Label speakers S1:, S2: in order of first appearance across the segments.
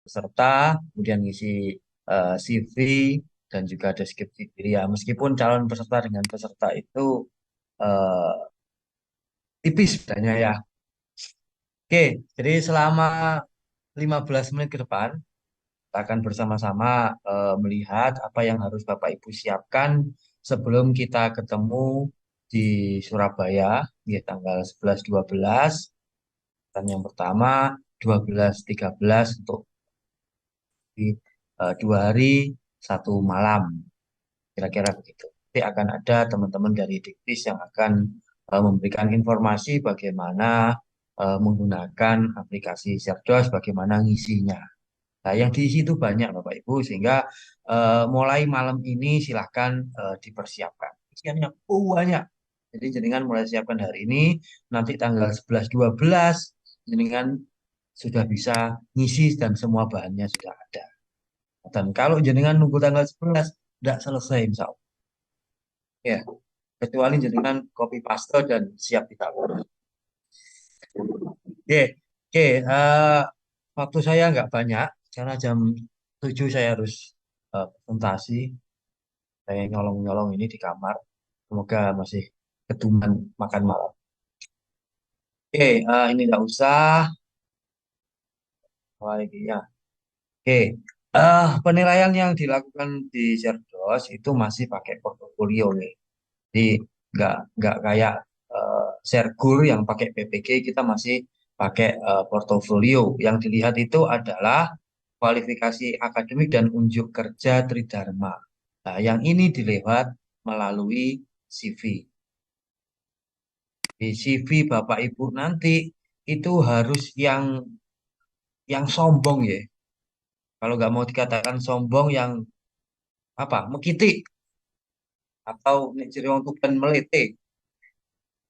S1: peserta, kemudian ngisi CV dan juga deskripsi diri ya. Meskipun calon peserta dengan peserta itu eh, tipis bedanya ya. Oke, jadi selama 15 menit ke depan kita akan bersama-sama melihat apa yang harus Bapak Ibu siapkan sebelum kita ketemu di Surabaya di tanggal 11 12 dan yang pertama 12 13 untuk di 2 hari 1 malam kira-kira begitu. Nanti akan ada teman-teman dari Diktis yang akan memberikan informasi bagaimana menggunakan aplikasi Serdos, bagaimana ngisinya. Nah, yang diisi itu banyak Bapak Ibu, sehingga mulai malam ini silahkan dipersiapkan. Isiannya banyak. Jadi jenengan mulai siapkan hari ini, nanti tanggal 11 12 jenengan sudah bisa ngisi dan semua bahannya sudah ada. Dan kalau jenengan nunggu tanggal 11, tidak selesai insya Allah. Ya, kecuali jenengan copy paste dan siap ditabur. Oke, oke. Waktu saya nggak banyak karena jam 7 saya harus presentasi. Saya nyolong-nyolong ini di kamar. Semoga masih ketuman makan malam. Oke, ini nggak usah. Lagi ya. Oke, penilaian yang dilakukan di Cerdos itu masih pakai portofolio nih. Jadi nggak kayak Sergur yang pakai PPG, kita masih pakai portofolio. Yang dilihat itu adalah kualifikasi akademik dan unjuk kerja Tridharma. Nah, yang ini dilihat melalui CV. Di CV Bapak Ibu nanti itu harus yang sombong ya. Kalau nggak mau dikatakan sombong yang apa, mekitik atau nek jere wong tuken melete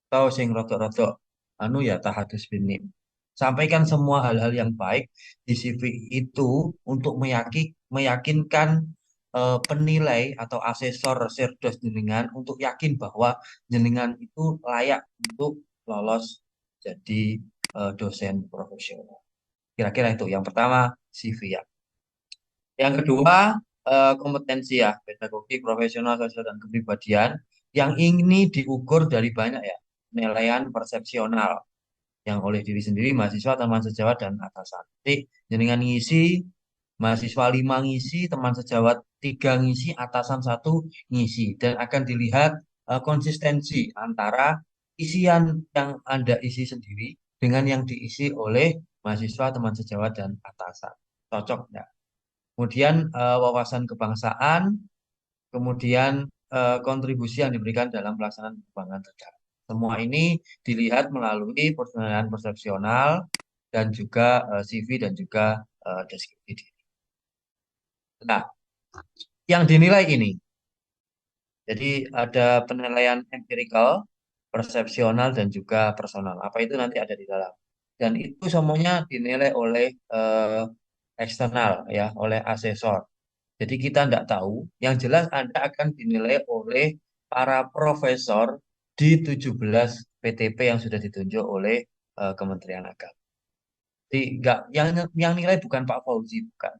S1: atau sing rodok-rodok anu ya tahadus binim. Sampaikan semua hal-hal yang baik di CV itu untuk meyakinkan penilai atau asesor Serdos jenengan untuk yakin bahwa jenengan itu layak untuk lolos jadi dosen profesional. Kira-kira itu. Yang pertama CV ya. Yang kedua kompetensi ya, pedagogi, profesional, sosial dan kepribadian. Yang ini diukur dari banyak ya, penilaian persepsional yang oleh diri sendiri, mahasiswa, teman sejawat, dan atasan. Jadi, jenengan ngisi, mahasiswa 5 ngisi, teman sejawat 3 ngisi, atasan 1 ngisi. Dan akan dilihat konsistensi antara isian yang Anda isi sendiri dengan yang diisi oleh mahasiswa, teman sejawat, dan atasan. Cocok ya. Kemudian wawasan kebangsaan, kemudian kontribusi yang diberikan dalam pelaksanaan pengembangan negara. Semua ini dilihat melalui penilaian persepsional dan juga CV dan juga deskripsi diri. Nah, yang dinilai ini, jadi ada penilaian empirical, persepsional, dan juga personal. Apa itu nanti ada di dalam. Dan itu semuanya dinilai oleh eksternal, ya, oleh asesor. Jadi kita tidak tahu, yang jelas Anda akan dinilai oleh para profesor di 17 PTP yang sudah ditunjuk oleh Kementerian Agama. Jadi enggak, yang nilai bukan Pak Fauzi, bukan.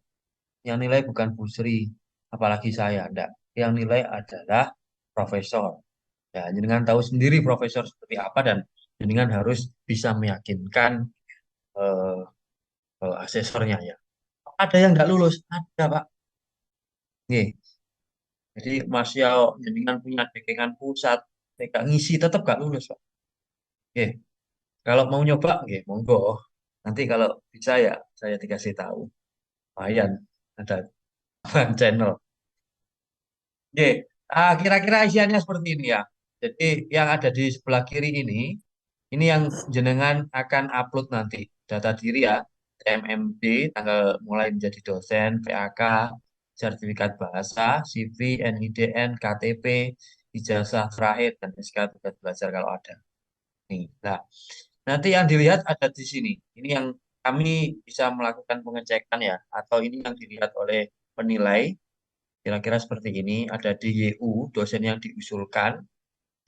S1: Yang nilai bukan Bu Sri, apalagi saya, enggak. Yang nilai adalah profesor. Ya, jenengan tahu sendiri profesor seperti apa dan jenengan harus bisa meyakinkan eh, asesornya ya. Ada yang enggak lulus, ada Pak. Nih, jadi Mas Yao jenengan punya dekengan pusat, TK ngisi tetap gak lulus, Pak. Oke, kalau mau nyoba, oke, monggo. Nanti kalau bisa ya saya dikasih tahu. Lumayan ada channel. Oke, kira-kira isiannya seperti ini ya. Jadi yang ada di sebelah kiri ini yang jenengan akan upload nanti. Data diri ya, TMMD, tanggal mulai menjadi dosen, PAK, sertifikat bahasa, CV, NIDN, KTP, ijazah terakhir, dan SK tugas belajar kalau ada. Nih, nah, nanti yang dilihat ada di sini. Ini yang kami bisa melakukan pengecekan ya, atau ini yang dilihat oleh penilai. Kira-kira seperti ini, ada di YU, dosen yang diusulkan.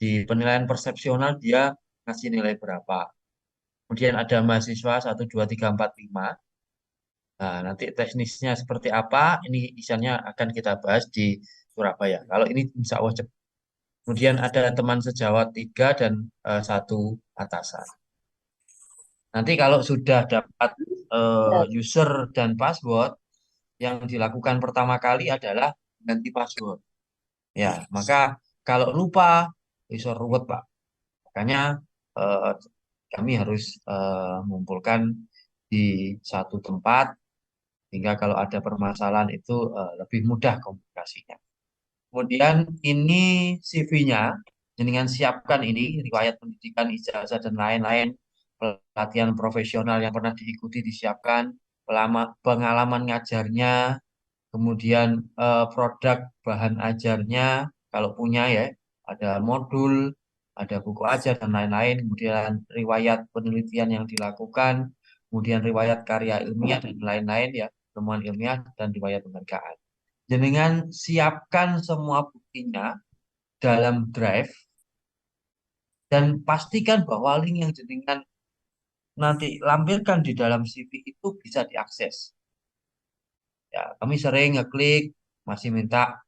S1: Di penilaian persepsional dia ngasih nilai berapa. Kemudian ada mahasiswa 1, 2, 3, 4, 5. Nah, nanti teknisnya seperti apa, ini isinya akan kita bahas di Surabaya. Kalau ini insya Allah cepat. Kemudian ada teman sejawat tiga dan satu atasan. Nanti kalau sudah dapat user dan password, yang dilakukan pertama kali adalah ganti password. Ya, maka kalau lupa, bisa ruwet, Pak. Makanya eh, kami harus mengumpulkan di satu tempat, sehingga kalau ada permasalahan itu lebih mudah komunikasinya. Kemudian ini CV-nya, dengan siapkan ini, riwayat pendidikan, ijazah, dan lain-lain, pelatihan profesional yang pernah diikuti disiapkan, pengalaman ngajarnya, kemudian produk bahan ajarnya, kalau punya ya, ada modul, ada buku ajar, dan lain-lain, kemudian riwayat penelitian yang dilakukan, kemudian riwayat karya ilmiah, dan lain-lain ya, temuan ilmiah, dan riwayat penghargaan. Jenengan siapkan semua buktinya dalam drive dan pastikan bahwa link yang jenengan nanti lampirkan di dalam CV itu bisa diakses. Ya, kami sering ngeklik masih minta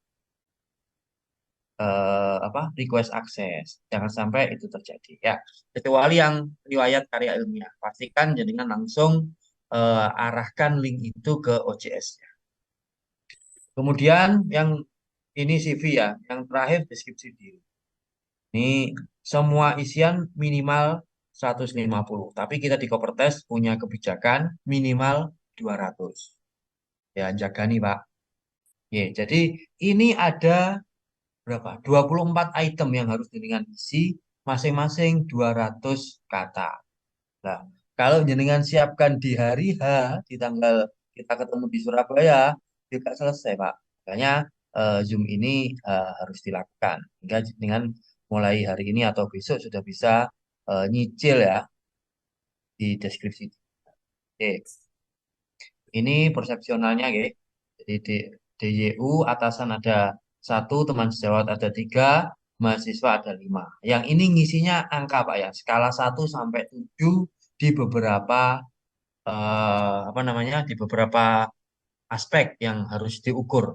S1: apa request akses. Jangan sampai itu terjadi ya. Kecuali yang riwayat karya ilmiah, pastikan jenengan langsung arahkan link itu ke OJS-nya. Kemudian yang ini CV ya, yang terakhir deskripsi diri. Ini semua isian minimal 150, tapi kita di Kopertes punya kebijakan minimal 200. Ya, jaga nih, Pak. Ya, jadi ini ada berapa? 24 item yang harus jenengan isi, masing-masing 200 kata. Nah, kalau jenengan siapkan di hari H, di tanggal kita ketemu di Surabaya, juga selesai, Pak. Makanya Zoom ini harus dilakukan. Hingga dengan mulai hari ini atau besok sudah bisa nyicil ya di deskripsi. Oke, ini persepsionalnya, ya. Jadi di DYU atasan ada satu, teman sejawat ada tiga, mahasiswa ada lima. Yang ini ngisinya angka, Pak ya, skala 1 sampai 7 di beberapa apa namanya, di beberapa aspek yang harus diukur.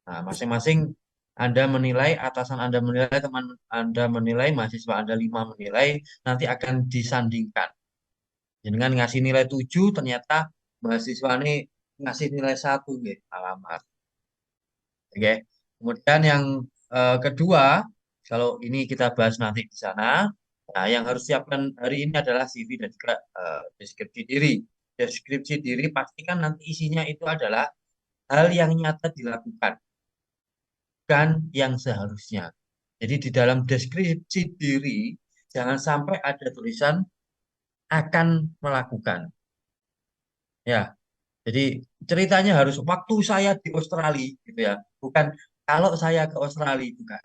S1: Nah, masing-masing Anda menilai, atasan Anda menilai, teman Anda menilai, mahasiswa Anda lima menilai, nanti akan disandingkan. Dengan ngasih nilai 7, ternyata mahasiswa ini ngasih nilai 1, gitu, alamat. Oke. Kemudian yang kedua, kalau ini kita bahas nanti di sana, nah yang harus siapkan hari ini adalah CV dan juga deskripsi diri. Deskripsi diri pastikan nanti isinya itu adalah hal yang nyata dilakukan, bukan yang seharusnya. Jadi di dalam deskripsi diri, jangan sampai ada tulisan akan melakukan. Ya, jadi ceritanya harus waktu saya di Australia gitu ya, bukan kalau saya ke Australia, bukan.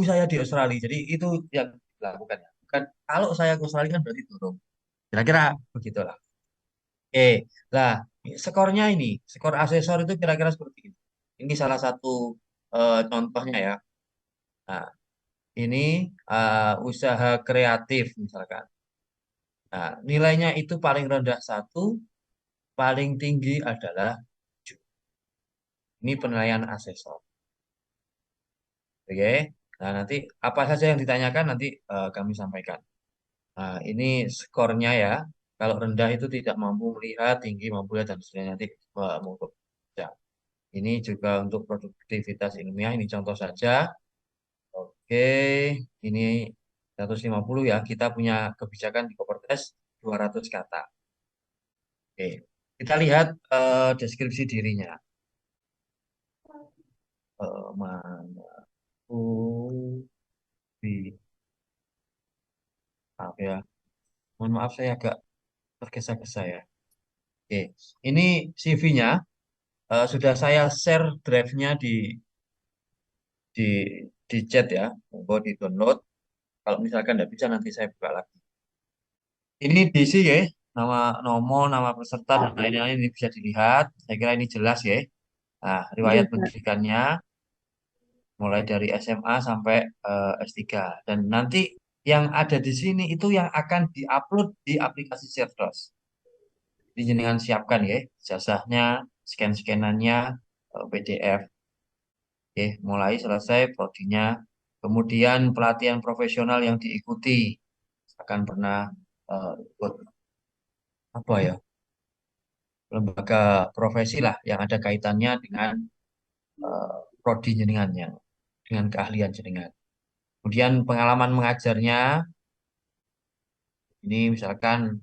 S1: Saya di Australia. Jadi itu yang dilakukan ya. Bukan kalau saya ke Australia kan berarti turun. Kira-kira begitulah. Eh, lah skornya ini, skor asesor itu kira-kira seperti ini. Ini salah satu contohnya ya. Nah, ini usaha kreatif misalkan. Nah, nilainya itu paling rendah satu, paling tinggi adalah 7. Ini penilaian asesor. Oke. Nah, nanti apa saja yang ditanyakan nanti kami sampaikan. Nah, ini skornya ya. Kalau rendah itu tidak mampu melihat, tinggi mampu lihat, dan seterusnya nanti monggo. Ya. Ini juga untuk produktivitas ilmiah, ini contoh saja. Oke, ini 150 ya. Kita punya kebijakan di Kopertes 200 kata. Oke, kita lihat deskripsi dirinya. Mana? Oh, di maaf ya. Mohon maaf saya agak tergesa-gesa ya. Oke, ini CV-nya. Sudah saya share drive-nya di di chat ya, monggo di download. Kalau misalkan tidak bisa nanti saya buka lagi. Ini diisi ya, nama nomor, nama peserta dan lain-lain ini bisa dilihat. Saya kira ini jelas ya. Nah, riwayat
S2: Iya,
S1: pendidikannya mulai dari SMA sampai S3. Dan nanti yang ada di sini itu yang akan diupload di aplikasi Cerdos. Ini jenengan siapkan ya, jasanya, scan-scanannya, PDF. Oke, mulai selesai prodinya. Kemudian pelatihan profesional yang diikuti. Akan pernah ikut apa ya, lembaga profesi lah yang ada kaitannya dengan prodi jenengan yang dengan keahlian jenengan. Kemudian pengalaman mengajarnya, ini misalkan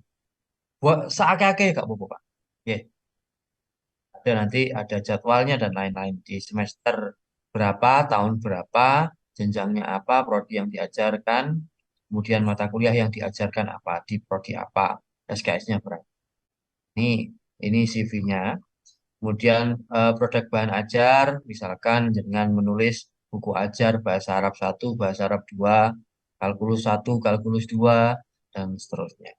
S1: buat seake-ake Kak Bobo Pak. Oke, ada nanti ada jadwalnya dan lain-lain di semester berapa, tahun berapa, jenjangnya apa, prodi yang diajarkan, kemudian mata kuliah yang diajarkan apa, di prodi apa, SKS-nya berapa. Ini ini CV-nya. Kemudian produk bahan ajar, misalkan dengan menulis buku ajar bahasa Arab 1, bahasa Arab 2, kalkulus 1, kalkulus 2, dan seterusnya.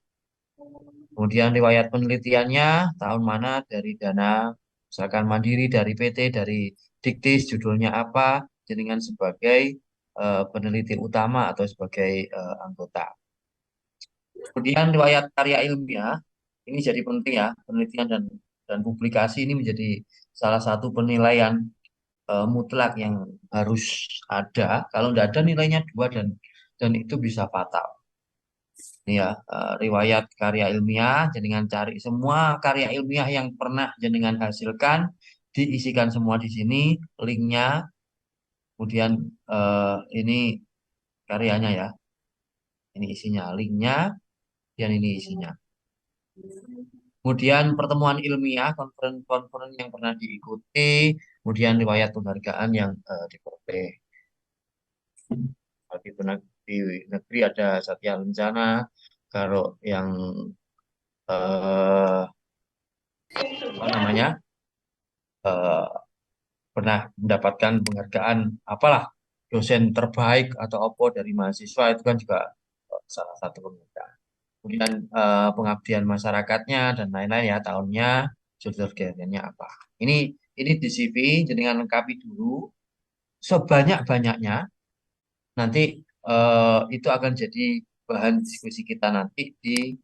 S1: Kemudian riwayat penelitiannya, tahun mana dari dana, misalkan mandiri, dari PT, dari Diktis, judulnya apa, jenengan sebagai peneliti utama atau sebagai anggota. Kemudian riwayat karya ilmiah, ini jadi penting ya, penelitian dan publikasi ini menjadi salah satu penilaian mutlak yang harus ada. Kalau tidak ada nilainya 2 dan itu bisa fatal. Ini ya, riwayat karya ilmiah, jenengan cari semua karya ilmiah yang pernah jenengan hasilkan, diisikan semua di sini, linknya, kemudian ini karyanya ya, ini isinya, linknya, dan ini isinya. Kemudian pertemuan ilmiah, konferen-konferen yang pernah diikuti, kemudian riwayat penghargaan yang diperoleh. Kalau di negeri ada Satya Lencana, kalau yang eh, apa namanya eh, pernah mendapatkan penghargaan apalah dosen terbaik atau apa dari mahasiswa itu kan juga salah satu penghargaan. Kemudian pengabdian masyarakatnya dan lain-lain ya tahunnya, judul karyanya apa. Ini ini di CV jenengan lengkapi dulu sebanyak-banyaknya nanti itu akan jadi bahan diskusi kita nanti di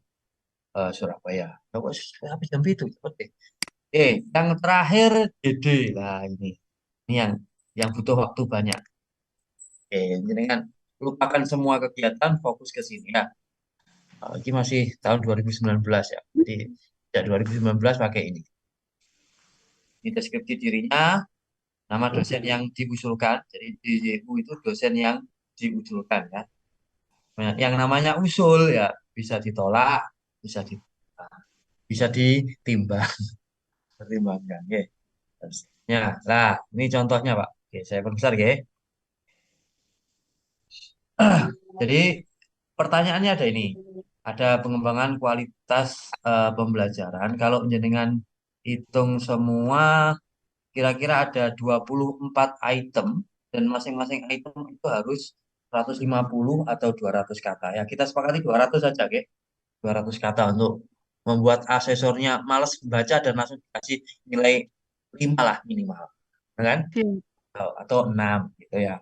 S1: Surabaya. Oh, habis jam itu cepet deh. Yang terakhir DD lah ini. Ini yang butuh waktu banyak. Jenengan lupakan semua kegiatan, fokus ke sini ya. Ini masih tahun 2019 ya. Jadi sejak 2019 pakai ini. Ini deskripsi dirinya, nama dosen yang diusulkan. Jadi DJU itu dosen yang diusulkan ya. Nah, yang namanya usul ya bisa ditolak, bisa di, bisa ditimbang, pertimbangkan. Ya. Ya, lah ini contohnya Pak. Oke, saya perbesar ya. Jadi pertanyaannya ada ini. Ada pengembangan kualitas pembelajaran. Kalau jenengan hitung semua, kira-kira ada 24 item dan masing-masing item itu harus 150 atau 200 kata. Ya, kita sepakati 200 saja, oke? 200 kata untuk membuat asesornya males baca dan langsung dikasih nilai 5 lah minimal. Ya kan?
S2: Oke.
S1: Atau 6 gitu ya.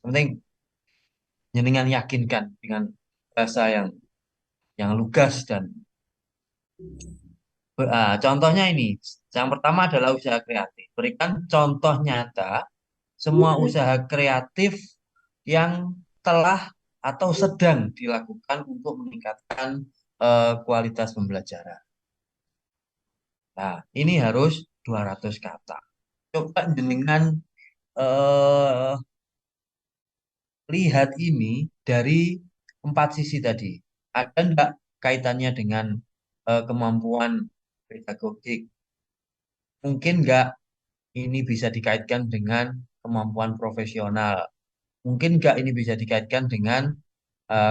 S1: Yang penting jenengan yakinkan dengan bahasa yang lugas dan contohnya ini. Yang pertama adalah usaha kreatif. Berikan contoh nyata semua usaha kreatif yang telah atau sedang dilakukan untuk meningkatkan kualitas pembelajaran. Nah, ini harus 200 kata. Coba dengan eh, lihat ini dari 4 sisi tadi. Ada enggak kaitannya dengan kemampuan pedagogik? Mungkin enggak ini bisa dikaitkan dengan kemampuan profesional. Mungkin enggak ini bisa dikaitkan dengan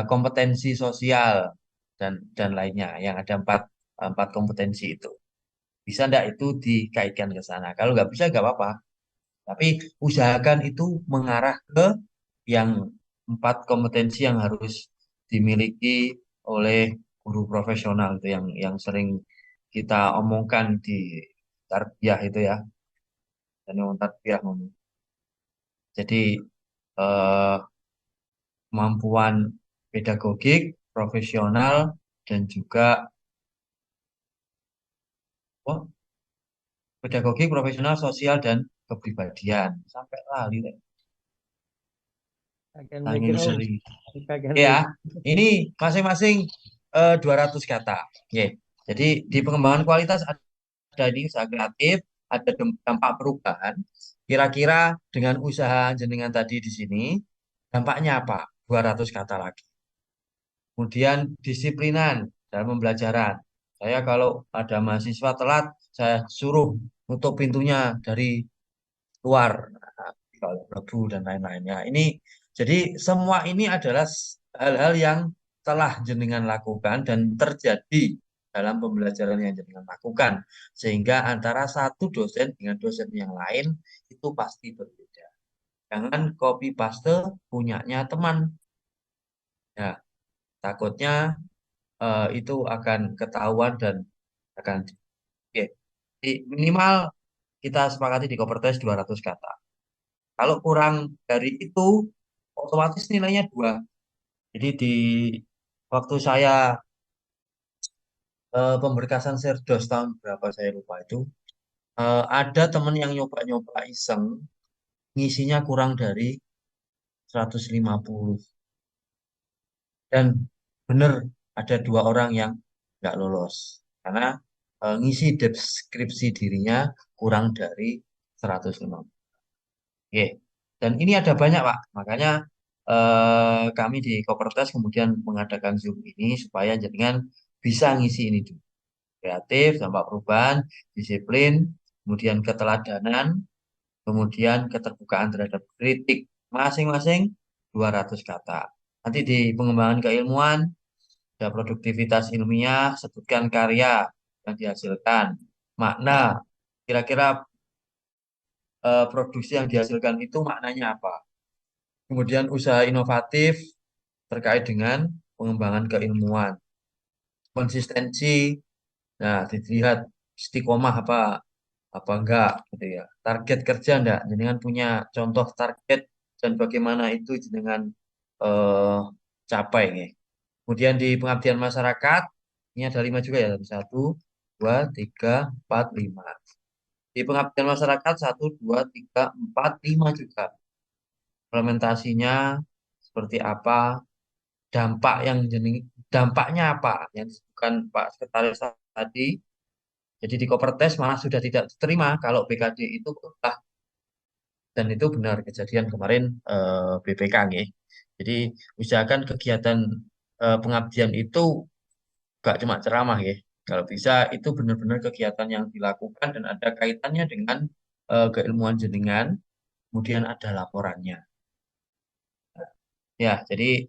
S1: kompetensi sosial dan lainnya yang ada empat kompetensi itu. Bisa enggak itu dikaitkan ke sana? Kalau nggak bisa nggak apa-apa. Tapi usahakan itu mengarah ke yang 4 kompetensi yang harus dimiliki oleh guru profesional itu yang sering kita omongkan di tarbiyah itu ya. Dan yang tarbiyah ngomong. Jadi eh, kemampuan pedagogik, profesional, dan juga Oh, pedagogi profesional sosial dan kepribadian. Sampai lali deh.
S2: Akan mikir,
S1: Angin
S2: oh,
S1: seri.
S2: akan
S1: Ya,
S2: mikir.
S1: ini masing-masing 200 kata. Ya. Jadi di pengembangan kualitas ada ini usaha kreatif, ada dampak perubahan. Kira-kira dengan usaha jenengan tadi di sini, dampaknya apa? 200 kata lagi. Kemudian disiplinan dalam pembelajaran. Saya kalau ada mahasiswa telat, saya suruh nutup pintunya dari luar, kalau lebu dan lain-lainnya. Ini jadi semua ini adalah hal-hal yang telah jenengan lakukan dan terjadi dalam pembelajaran yang jenengan lakukan, sehingga antara satu dosen dengan dosen yang lain itu pasti berbeda. Jangan copy paste punyanya teman. Ya, takutnya itu akan ketahuan dan akan oke. Minimal kita sepakati di Kopertes 200 kata. Kalau kurang dari itu, otomatis nilainya 2. Jadi di waktu saya pemberkasan Serdos tahun berapa saya lupa itu, ada teman yang nyoba-nyoba iseng, ngisinya kurang dari 150. Dan benar ada 2 orang yang nggak lolos. Karena ngisi deskripsi dirinya kurang dari 150. Oke. Dan ini ada banyak, Pak. Makanya kami di Kopertas kemudian mengadakan Zoom ini supaya jenengan bisa ngisi ini dulu. Kreatif, dampak perubahan, disiplin, kemudian keteladanan, kemudian keterbukaan terhadap kritik. Masing-masing 200 kata. Nanti di pengembangan keilmuan, ada produktivitas ilmiah, sebutkan karya yang dihasilkan. Makna, kira-kira produksi yang dihasilkan itu maknanya apa? Kemudian usaha inovatif terkait dengan pengembangan keilmuan. Konsistensi, nah dilihat istiqomah apa enggak gitu ya. Target kerja enggak? Jenengan punya contoh target dan bagaimana itu jenengan eh, capai nih. Kemudian di pengabdian masyarakat, ini ada 5 juga ya. Satu, dua, tiga, empat, lima. Di pengabdian masyarakat, satu, dua, tiga, empat, lima juga. Implementasinya seperti apa, dampaknya apa yang disebutkan Pak Sekretaris tadi. Jadi di Kopertes malah sudah tidak diterima kalau BKD itu betah, dan itu benar kejadian kemarin BPK nggih. Jadi usahakan kegiatan pengabdian itu gak cuma ceramah ya. Kalau bisa itu benar-benar kegiatan yang dilakukan dan ada kaitannya dengan keilmuan jenengan, kemudian ada laporannya. Ya, jadi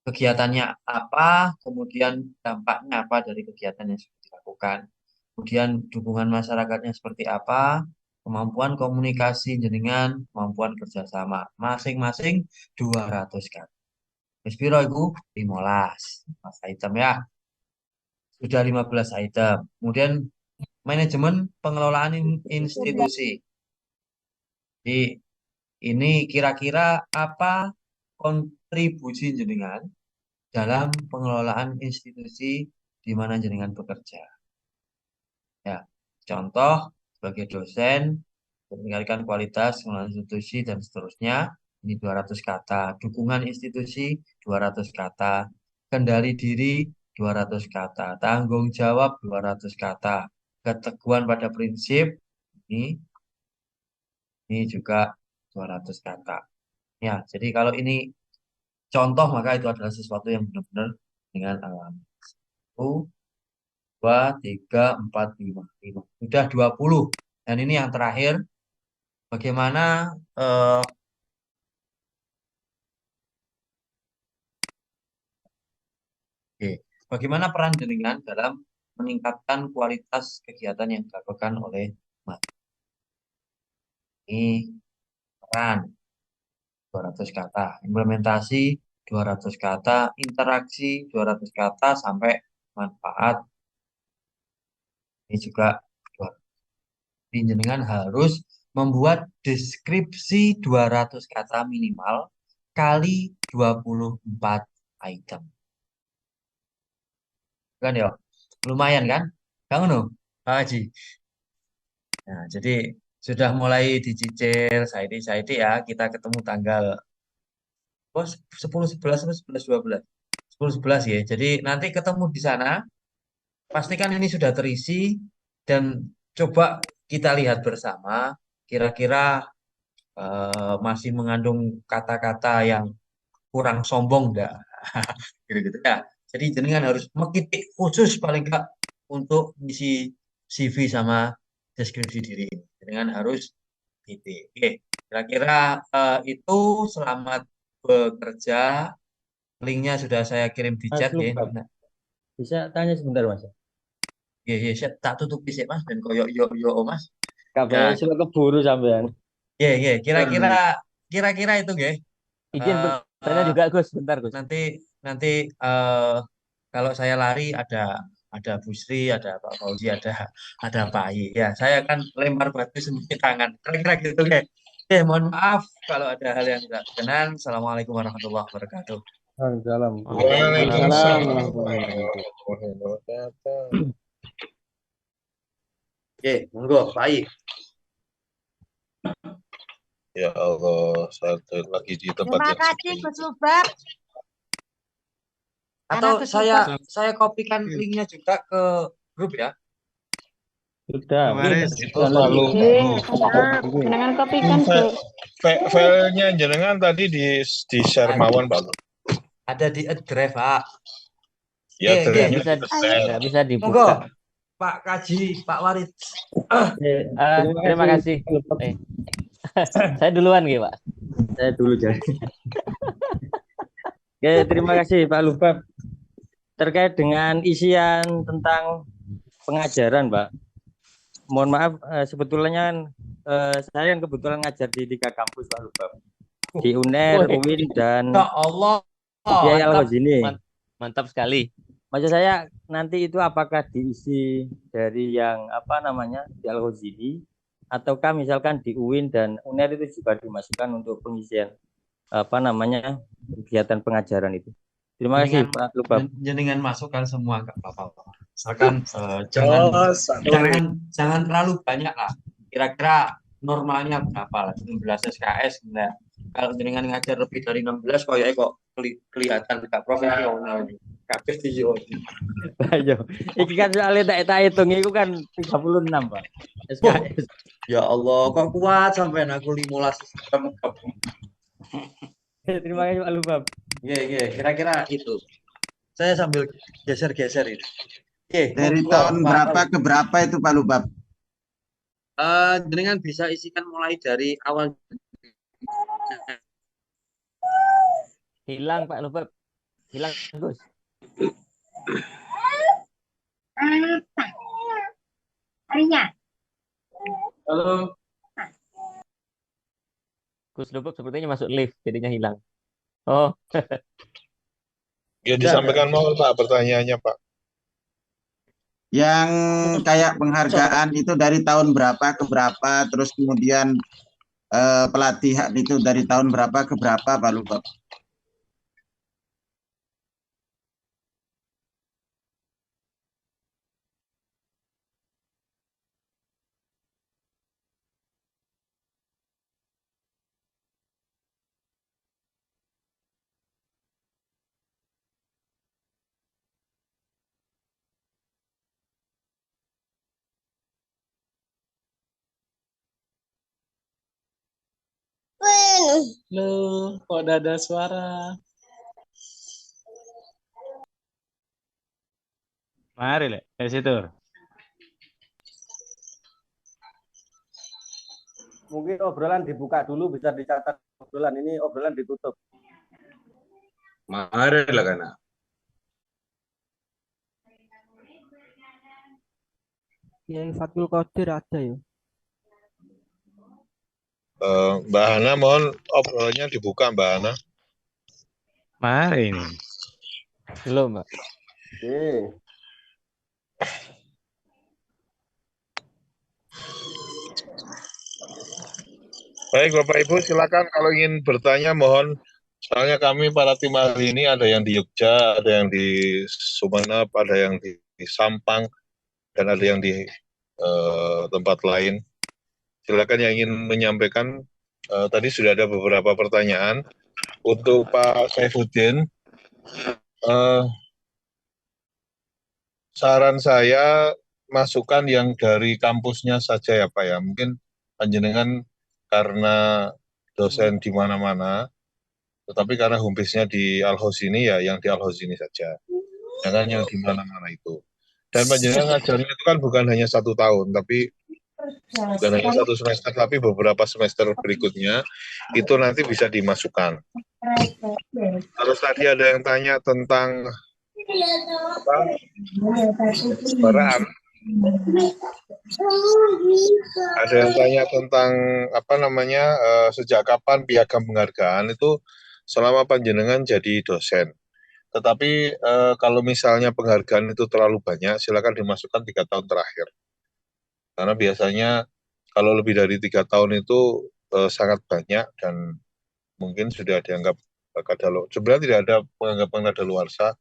S1: kegiatannya apa, kemudian dampaknya apa dari kegiatan yang sudah dilakukan. Kemudian dukungan masyarakatnya seperti apa, kemampuan komunikasi jenengan, kemampuan kerjasama. Masing-masing 200 kan. Wis piro iku? 15. Mas item ya. Sudah 15 item. Kemudian manajemen pengelolaan institusi. Jadi ini kira-kira apa kontribusi jenengan dalam pengelolaan institusi di mana jenengan bekerja. Ya, contoh sebagai dosen, meningkatkan kualitas pengelolaan institusi dan seterusnya. Ini 200 kata. Dukungan institusi 200 kata. Kendali diri 200 kata. Tanggung jawab 200 kata. Keteguhan pada prinsip ini juga 200 kata. Ya, jadi kalau ini contoh maka itu adalah sesuatu yang benar-benar dengan alam. Satu, dua, tiga, empat, lima, lima. Sudah 20. Dan ini yang terakhir, bagaimana eh, oke, bagaimana peran jenengan dalam meningkatkan kualitas kegiatan yang dilakukan oleh Mas. Ini peran 200 kata, implementasi 200 kata, interaksi 200 kata sampai manfaat ini juga 200. Jenengan harus membuat deskripsi 200 kata minimal kali 24 item. Kan ya? Lumayan kan? Kamu no, Pak Haji. Nah, jadi sudah mulai dicicil saidi ya. Kita ketemu tanggal 10 11 atau 11 12. 10 11 ya. Jadi nanti ketemu di sana, pastikan ini sudah terisi dan coba kita lihat bersama kira-kira masih mengandung kata-kata yang kurang sombong enggak. Gitu-gitu ya. Jadi jenengan harus mengkitik khusus paling enggak untuk misi CV sama deskripsi diri ini. Jenengan harus titik. Oke, kira-kira itu selamat bekerja. Linknya sudah saya kirim di
S2: Mas
S1: chat ya.
S2: Lukap,
S1: Nah,
S2: bisa tanya sebentar Mas?
S1: ya, ya, saya tak tutup sih mas dan koyo yo yo oh, mas. Ya,
S2: Kabeh sila keburu sampean.
S1: ya, ya, kira-kira
S2: Sorry.
S1: kira-kira itu ya.
S2: Izin
S1: Eh,
S2: bertanya
S1: eh,
S2: juga Gus, bentar Gus.
S1: nanti nanti kalau saya lari ada Bu Sri, ada Pak Fauzi, ada Pak Ayi. Ya, saya akan lempar batu sembunyi tangan. Kira-kira gitu ya. Oke, mohon maaf kalau ada hal yang tidak berkenan. Assalamualaikum warahmatullahi wabarakatuh.
S2: Waalaikumsalam. Waalaikumsalam
S3: Waalaikumsalam
S2: warahmatullahi wabarakatuh.
S3: warahmatullahi wabarakatuh.
S1: Oke, monggo Pak Ayi.
S3: Ya Allah, saya lagi di tempat
S4: Terima
S3: yang
S4: kasih
S3: sepi.
S4: Gus Lubab. Karena
S1: Atau
S4: Gus
S1: saya
S4: Lubab
S1: saya kopikan linknya juga ke grup ya.
S2: Sudah,
S5: Kemarin
S3: Itu
S2: download
S3: Palu.
S2: dulu. Dulu.
S4: Jangan kopikan
S3: File,
S4: Gus.
S3: filenya jenengan tadi di share
S1: Ada,
S3: mawon Pak.
S1: ada di drive Pak.
S3: Ya
S1: Oke, oke.
S2: Nggak
S3: ternyata
S2: bisa,
S3: di share.
S2: nggak bisa
S1: Monggo
S2: dibuka.
S1: Pak Kaji, Pak Warid.
S2: Terima kasih. Eh, saya duluan gitu Pak.
S6: Saya dulu jadi.
S2: Oke, terima kasih Pak Lubab. Terkait dengan isian tentang pengajaran, Pak. Mohon maaf, sebetulnya saya yang kebetulan ngajar di 3 kampus Pak Lubab. Di UNER, UIN, dan
S1: Ya Allah,
S2: Kiai
S1: mantap.
S2: Al-Ghazini.
S5: mantap sekali.
S2: Maksud saya nanti itu apakah diisi dari yang apa namanya di Al-Ghazini ataukah misalkan di UIN dan UNER itu juga dimasukkan untuk pengisian apa namanya kegiatan pengajaran itu. Terima kasih
S1: Jenengan,
S2: Pak Lubab.
S1: jenengan masukkan semua nggak apa-apa. Misalkan jangan terlalu banyak lah. Kira-kira normalnya berapa lah? 16 SKS. Nah, kalau jenengan ngajar lebih dari 16 kok kelihatan tidak profesional. Kabeh di
S2: Ayo, iki kan soalnya tak hitung itu kan 36 Pak. SKS.
S1: Ya Allah, kok kuat sampai aku 15.
S2: Terima kasih Pak Lubab.
S1: Iya, kira-kira itu. Saya sambil geser-geser ini. Oke,
S6: Dari
S1: monggo,
S6: tahun
S1: Pak.
S6: berapa ke berapa itu Pak Lubab?
S1: Jenengan bisa isikan mulai dari awal.
S2: Hilang Pak Lubab. Hilang Gus.
S4: Harinya.
S1: Halo.
S2: Gus Lubab sepertinya masuk lift jadinya hilang. Oh,
S3: Ya disampaikan mawon Pak pertanyaannya Pak.
S6: Yang kayak penghargaan itu dari tahun berapa ke berapa, terus kemudian pelatihan itu dari tahun berapa ke berapa Pak Lubab?
S5: Halo, kok udah ada suara? Mari, Le. Dari situ.
S2: mungkin obrolan dibuka dulu bisa dicatat obrolan ini obrolan ditutup.
S3: Mari lah kana.
S7: Kiai Fatul Qadir ada ya.
S3: Mbak Hana mohon obrolannya dibuka Mbak Hana.
S5: Mari ini.
S2: Belum, Mbak. Oke.
S3: Baik Bapak Ibu silakan kalau ingin bertanya mohon. Soalnya kami para tim ahli ini ada yang di Jogja, ada yang di Sumeneb, ada yang di Sampang, dan ada yang di tempat lain. Silakan yang ingin menyampaikan. Tadi sudah ada beberapa pertanyaan. Untuk Pak Saifuddin, saran saya masukan yang dari kampusnya saja ya Pak ya. Mungkin panjenengan karena dosen di mana-mana, tetapi karena home base-nya di Al-Hos ini ya yang di Al-Hos ini saja. Jangan yang di mana-mana itu. Dan panjenengan ngajarnya itu kan bukan hanya 1 tahun, tapi bukan hanya 1 semester, tapi beberapa semester berikutnya itu nanti bisa dimasukkan. Terus tadi ada yang tanya tentang apa, kejuaraan. Ada yang tanya tentang apa namanya sejak kapan piagam penghargaan itu selama panjenengan jadi dosen. Tetapi kalau misalnya penghargaan itu terlalu banyak, silakan dimasukkan 3 tahun terakhir. Karena biasanya kalau lebih dari 3 tahun itu sangat banyak dan mungkin sudah dianggap kadaluarsa. Sebenarnya tidak ada penganggapan kadaluarsa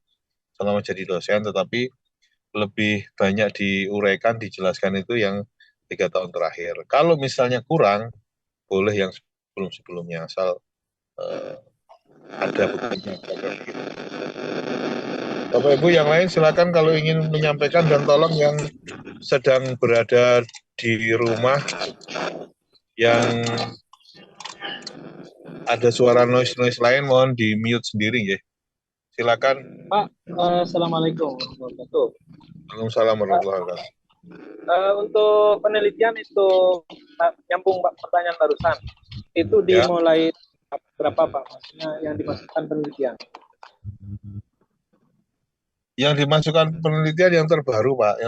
S3: selama jadi dosen, tetapi lebih banyak diuraikan, dijelaskan itu yang 3 tahun terakhir. Kalau misalnya kurang, boleh yang sebelum-sebelumnya, asal ada buktinya. Bapak Ibu yang lain silakan kalau ingin menyampaikan, dan tolong yang sedang berada di rumah yang ada suara noise lain mohon di mute sendiri ya. Silakan.
S5: Pak, Assalamualaikum warahmatullahi wabarakatuh.
S3: Waalaikumsalam warahmatullahi wabarakatuh.
S5: Untuk penelitian itu nyambung Pak pertanyaan barusan. Itu dimulai berapa Pak? Maksudnya yang dimasukkan penelitian?
S3: Yang dimasukkan penelitian yang terbaru Pak.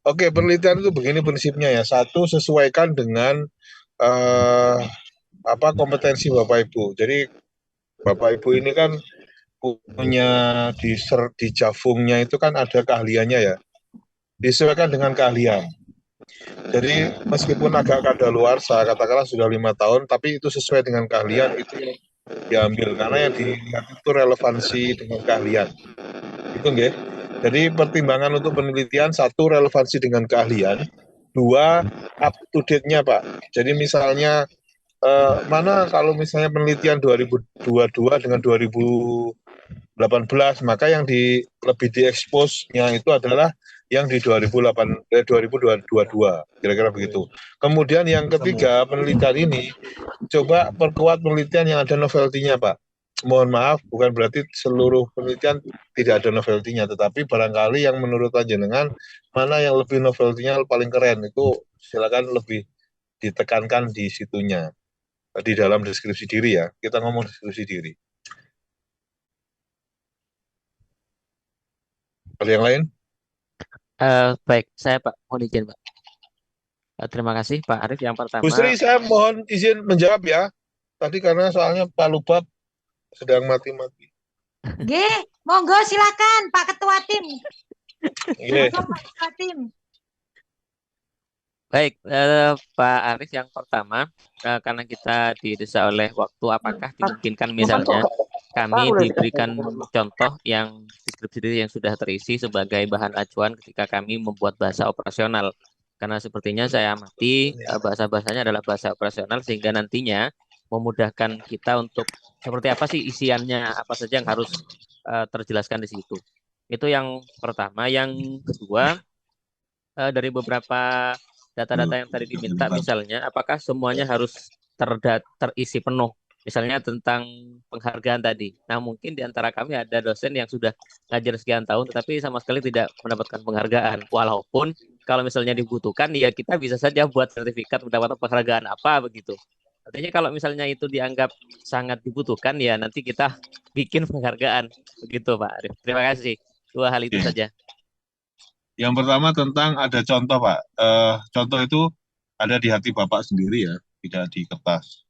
S3: Oke, penelitian itu begini prinsipnya ya. Satu, sesuaikan dengan kompetensi Bapak Ibu. Jadi Bapak Ibu ini kan punya di Javumnya itu kan ada keahliannya ya. Disesuaikan dengan keahlian. Jadi meskipun agak kadaluarsa, katakanlah sudah 5 tahun, tapi itu sesuai dengan keahlian itu yang diambil. Karena yang dilihat itu relevansi dengan keahlian. Itu nggih. Jadi pertimbangan untuk penelitian, 1, relevansi dengan keahlian. 2, up to date-nya Pak. Jadi misalnya mana kalau misalnya penelitian 2022 dengan 2018, maka yang lebih diekspos-nya itu adalah yang di 2022, kira-kira begitu. Kemudian yang ketiga, penelitian ini coba perkuat penelitian yang ada novelty-nya Pak. Mohon maaf, bukan berarti seluruh penelitian tidak ada novelty-nya, tetapi barangkali yang menurut panjenengan mana yang lebih novelty-nya paling keren, itu silakan lebih ditekankan di situnya. Di dalam deskripsi diri ya, kita ngomong deskripsi diri. Ada yang lain?
S8: Baik, saya Pak, mohon izin Pak. Terima kasih Pak Arif. Yang pertama,
S3: Bu Sri, saya mohon izin menjawab ya. Tadi karena soalnya Pak Lubab sedang mati-mati.
S9: Nggih, monggo silakan Pak Ketua Tim.
S3: Nggih.
S9: Monggo Pak Ketua Tim.
S8: baik Pak Arif, yang pertama, karena kita didesak oleh waktu, apakah dimungkinkan misalnya kami diberikan contoh yang deskripsi diri yang sudah terisi sebagai bahan acuan ketika kami membuat bahasa operasional. Karena sepertinya saya amati bahasa-bahasanya adalah bahasa operasional, sehingga nantinya memudahkan kita untuk seperti apa sih isiannya, apa saja yang harus terjelaskan di situ. Itu yang pertama. Yang kedua, dari beberapa data-data yang tadi diminta, misalnya apakah semuanya harus terisi penuh, misalnya tentang penghargaan tadi. Nah, mungkin di antara kami ada dosen yang sudah ngajar sekian tahun tetapi sama sekali tidak mendapatkan penghargaan, walaupun kalau misalnya dibutuhkan ya kita bisa saja buat sertifikat mendapatkan penghargaan apa begitu. Artinya kalau misalnya itu dianggap sangat dibutuhkan ya nanti kita bikin penghargaan begitu Pak Arif. Terima kasih. 2 hal itu saja.
S3: Yang pertama tentang ada contoh Pak. Contoh itu ada di hati Bapak sendiri ya, tidak di kertas.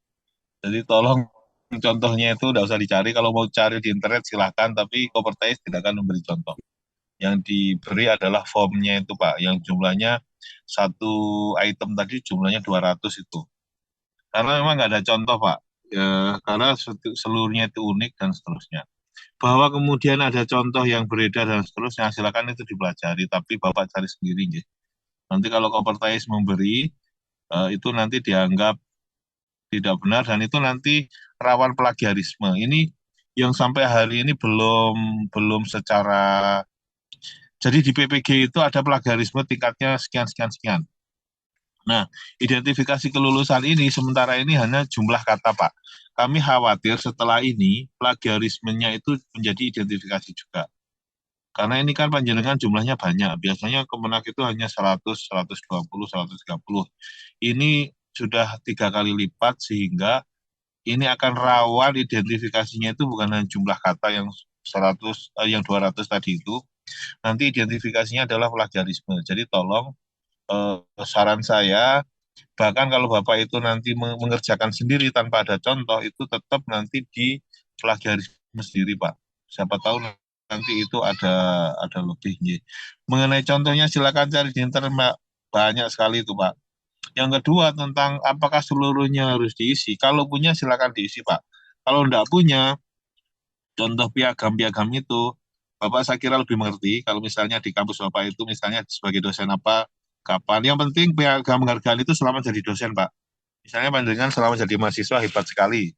S3: Jadi tolong contohnya itu tidak usah dicari. Kalau mau cari di internet silahkan, tapi Kopertais tidak akan memberi contoh. Yang diberi adalah formnya itu Pak, yang jumlahnya satu item tadi jumlahnya 200 itu. Karena memang nggak ada contoh Pak, ya, karena seluruhnya itu unik dan seterusnya. Bahwa kemudian ada contoh yang beredar dan seterusnya, silakan itu dipelajari, tapi Bapak cari sendiri ya. Nanti kalau Kopertais memberi, itu nanti dianggap tidak benar dan itu nanti rawan plagiarisme. Ini yang sampai hari ini belum secara, jadi di PPG itu ada plagiarisme tingkatnya sekian sekian sekian. Nah, identifikasi kelulusan ini sementara ini hanya jumlah kata, Pak. Kami khawatir setelah ini plagiarismenya itu menjadi identifikasi juga. Karena ini kan panjenengan jumlahnya banyak. Biasanya Kemenak itu hanya 100, 120, 130. Ini sudah 3 kali lipat sehingga ini akan rawan identifikasinya itu bukan hanya jumlah kata yang 100, yang 200 tadi itu. Nanti identifikasinya adalah plagiarisme. Jadi tolong saran saya, bahkan kalau Bapak itu nanti mengerjakan sendiri tanpa ada contoh, itu tetap nanti di plagiarisme sendiri, Pak. Siapa tahu nanti itu ada lebihnya. Mengenai contohnya silakan cari di internet, Mbak. Banyak sekali itu, Pak. Yang kedua tentang apakah seluruhnya harus diisi. Kalau punya silakan diisi, Pak. Kalau enggak punya, contoh piagam-piagam itu, Bapak saya kira lebih mengerti. Kalau misalnya di kampus Bapak itu misalnya sebagai dosen apa, kapan. Yang penting piagam penghargaan itu selama jadi dosen, Pak. Misalnya panjenengan selama jadi mahasiswa hebat sekali.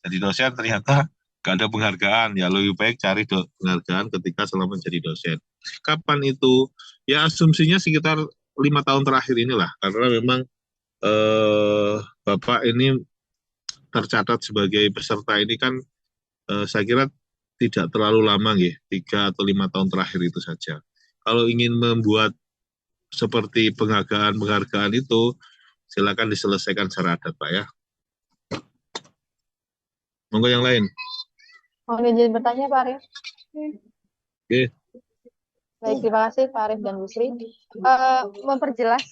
S3: Jadi dosen ternyata gak ada penghargaan. Ya lebih baik cari penghargaan ketika selama jadi dosen. Kapan itu? Ya asumsinya sekitar 5 tahun terakhir inilah. Karena memang Bapak ini tercatat sebagai peserta ini kan saya kira tidak terlalu lama ya, 3 atau 5 tahun terakhir itu saja. Kalau ingin membuat seperti penghargaan itu, silakan diselesaikan secara adat, Pak ya. Monggo yang lain.
S10: Mohon izin bertanya, Pak Arif.
S3: Oke.
S10: Baik, terima kasih Pak Arif dan Bu Sri. Memperjelas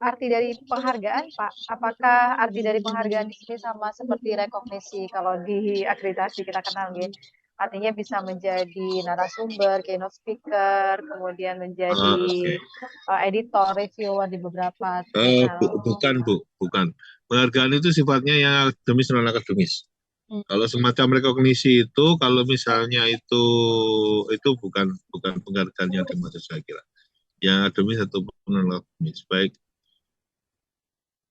S10: arti dari penghargaan, Pak. Apakah arti dari penghargaan di sini sama seperti rekognisi kalau di akreditasi kita kenal, ya? Artinya bisa menjadi narasumber, keynote speaker, kemudian menjadi editor, reviewer di beberapa channel.
S3: Bukan. Penghargaan itu sifatnya yang akademis non akademis. Kalau semacam rekognisi itu, kalau misalnya itu bukan penghargaan yang dimaksud saya kira. Yang akademis ataupun non akademis. Baik.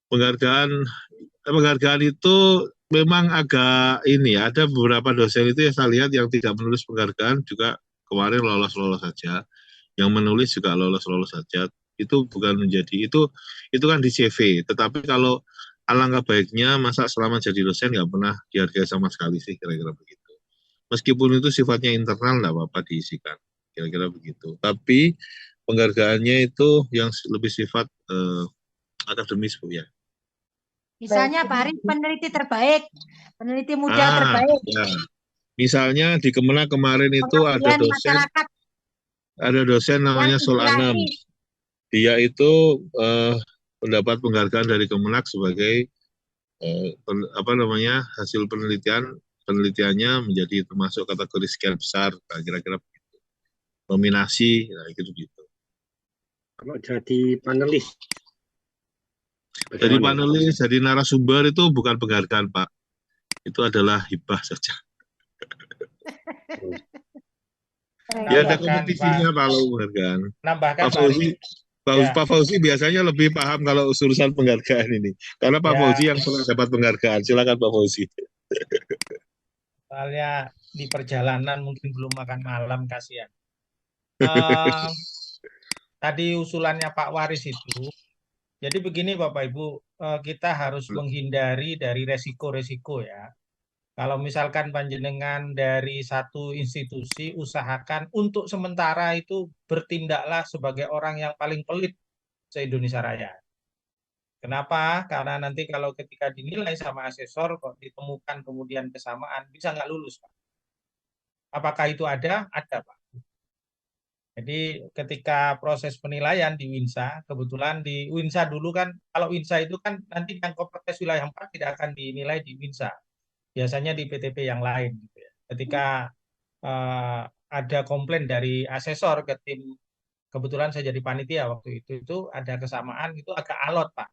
S3: Penghargaan itu memang agak ini ya, ada beberapa dosen itu yang saya lihat yang tidak menulis penghargaan juga kemarin lolos saja, yang menulis juga lolos saja. Itu bukan menjadi itu kan di CV. Tetapi kalau alangkah baiknya masa selama jadi dosen nggak pernah dihargai sama sekali sih, kira-kira begitu. Meskipun itu sifatnya internal nggak apa-apa diisikan, kira-kira begitu. Tapi penghargaannya itu yang lebih sifat akademis, Bu ya.
S9: Misalnya Pak Arif peneliti terbaik, peneliti muda terbaik.
S3: Ya. Misalnya di Kemenak kemarin itu ada dosen namanya Sol Anam. Dia itu mendapat penghargaan dari Kemenak sebagai hasil penelitiannya menjadi termasuk kategori sekian besar, kira-kira begitu. Nominasi, gitu.
S11: Kalau jadi panelis.
S3: Jadi panelis, jadi narasumber itu bukan penghargaan, Pak. Itu adalah hibah saja. Ya ada kompetisinya kalau penghargaan. Pak Fauzi biasanya lebih paham kalau urusan penghargaan ini. Karena Pak Fauzi yang pernah dapat penghargaan. Silakan Pak Fauzi.
S5: Soalnya di perjalanan mungkin belum makan malam, kasihan. Tadi usulannya Pak Waris itu, jadi begini Bapak Ibu, kita harus menghindari dari resiko-resiko ya. Kalau misalkan panjenengan dari satu institusi, usahakan untuk sementara itu bertindaklah sebagai orang yang paling pelit se-Indonesia Raya. Kenapa? Karena nanti kalau ketika dinilai sama asesor, kok ditemukan kemudian kesamaan, bisa nggak lulus, Pak. Apakah itu ada? Ada, Pak. Jadi ketika proses penilaian di WINSA, kebetulan di WINSA dulu kan, kalau WINSA itu kan nanti yang Kopertes wilayah 4 tidak akan dinilai di WINSA. Biasanya di PTP yang lain. Gitu ya. Ketika ada komplain dari asesor ke tim, kebetulan saya jadi panitia waktu itu ada kesamaan, itu agak alot Pak,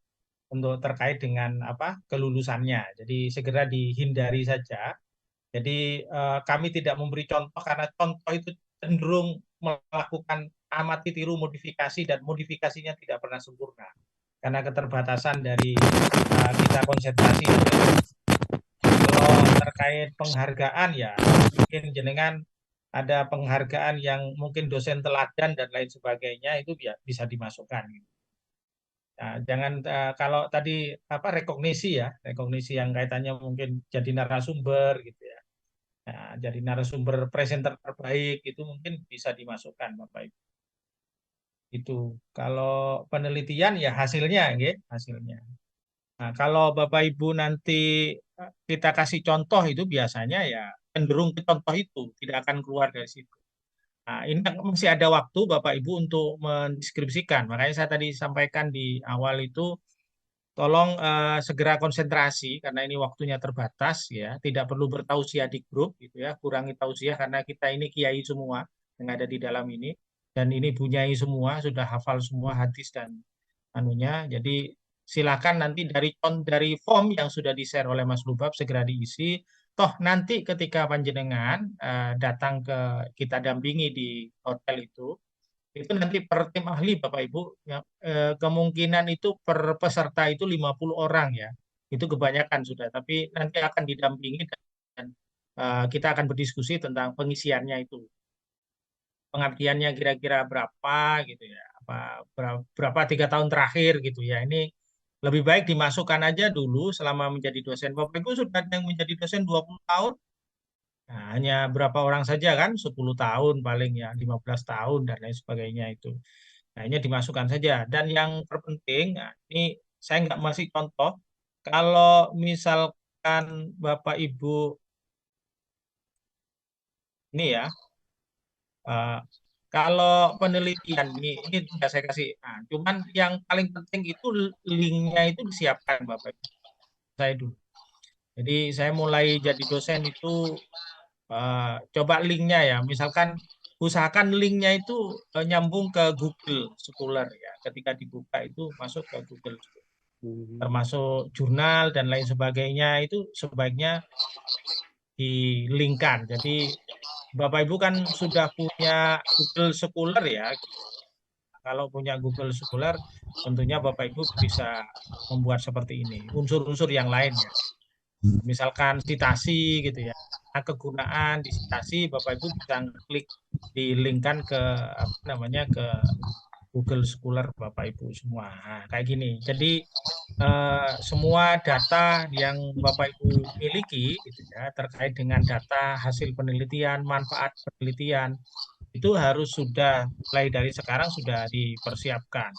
S5: untuk terkait dengan kelulusannya. Jadi segera dihindari saja. Jadi kami tidak memberi contoh karena contoh itu cenderung melakukan amati tiru modifikasi dan modifikasinya tidak pernah sempurna karena keterbatasan dari kita konsentrasi. Kalau terkait penghargaan ya mungkin jenengan ada penghargaan yang mungkin dosen teladan dan lain sebagainya itu bisa dimasukkan. Nah, jangan kalau tadi apa rekognisi ya, rekognisi yang kaitannya mungkin jadi narasumber gitu ya. Nah, jadi narasumber presenter terbaik itu mungkin bisa dimasukkan Bapak Ibu. Itu kalau penelitian ya hasilnya, gitu, hasilnya. Nah, kalau Bapak Ibu nanti kita kasih contoh itu biasanya ya cenderung ke contoh itu, tidak akan keluar dari situ. Nah, ini masih ada waktu Bapak Ibu untuk mendeskripsikan. Makanya saya tadi sampaikan di awal itu tolong segera konsentrasi karena ini waktunya terbatas ya. Tidak perlu bertausiah di grup gitu ya. Kurangi tausiah karena kita ini kiai semua yang ada di dalam ini dan ini bunyai semua, sudah hafal semua hadis dan anunya. Jadi silakan nanti dari form yang sudah di-share oleh Mas Lubab segera diisi. Toh nanti ketika panjenengan datang ke kita dampingi di hotel itu nanti per tim ahli Bapak Ibu ya, kemungkinan itu per peserta itu 50 orang ya. Itu kebanyakan sudah, tapi nanti akan didampingi dan kita akan berdiskusi tentang pengisiannya itu. Pengabdiannya kira-kira berapa gitu ya. Berapa 3 tahun terakhir gitu ya. Ini lebih baik dimasukkan aja dulu selama menjadi dosen. Bapak Ibu sudah ada yang menjadi dosen 20 tahun. Nah, hanya berapa orang saja kan, 10 tahun paling ya, 15 tahun dan lain sebagainya itu. Nah, ini dimasukkan saja. Dan yang terpenting, nah, ini saya nggak masih contoh, kalau misalkan Bapak Ibu ini ya, eh, kalau penelitian ini sudah saya kasih. Nah, cuman yang paling penting itu linknya itu disiapkan Bapak Ibu. Saya dulu. Jadi saya mulai jadi dosen itu coba linknya ya. Misalkan usahakan linknya itu nyambung ke Google Scholar ya. Ketika dibuka itu masuk ke Google Scholar. Termasuk jurnal dan lain sebagainya itu sebaiknya dilingkan. Jadi Bapak Ibu kan sudah punya Google Scholar ya. Kalau punya Google Scholar tentunya Bapak Ibu bisa membuat seperti ini. Unsur-unsur yang lainnya. Misalkan citasi gitu ya. Nah, kegunaan di citasi Bapak Ibu bisa klik dilingkan ke apa namanya ke Google Scholar Bapak Ibu semua. Nah, kayak gini. Jadi semua data yang Bapak Ibu miliki gitu ya terkait dengan data hasil penelitian, manfaat penelitian itu harus sudah mulai dari sekarang sudah dipersiapkan.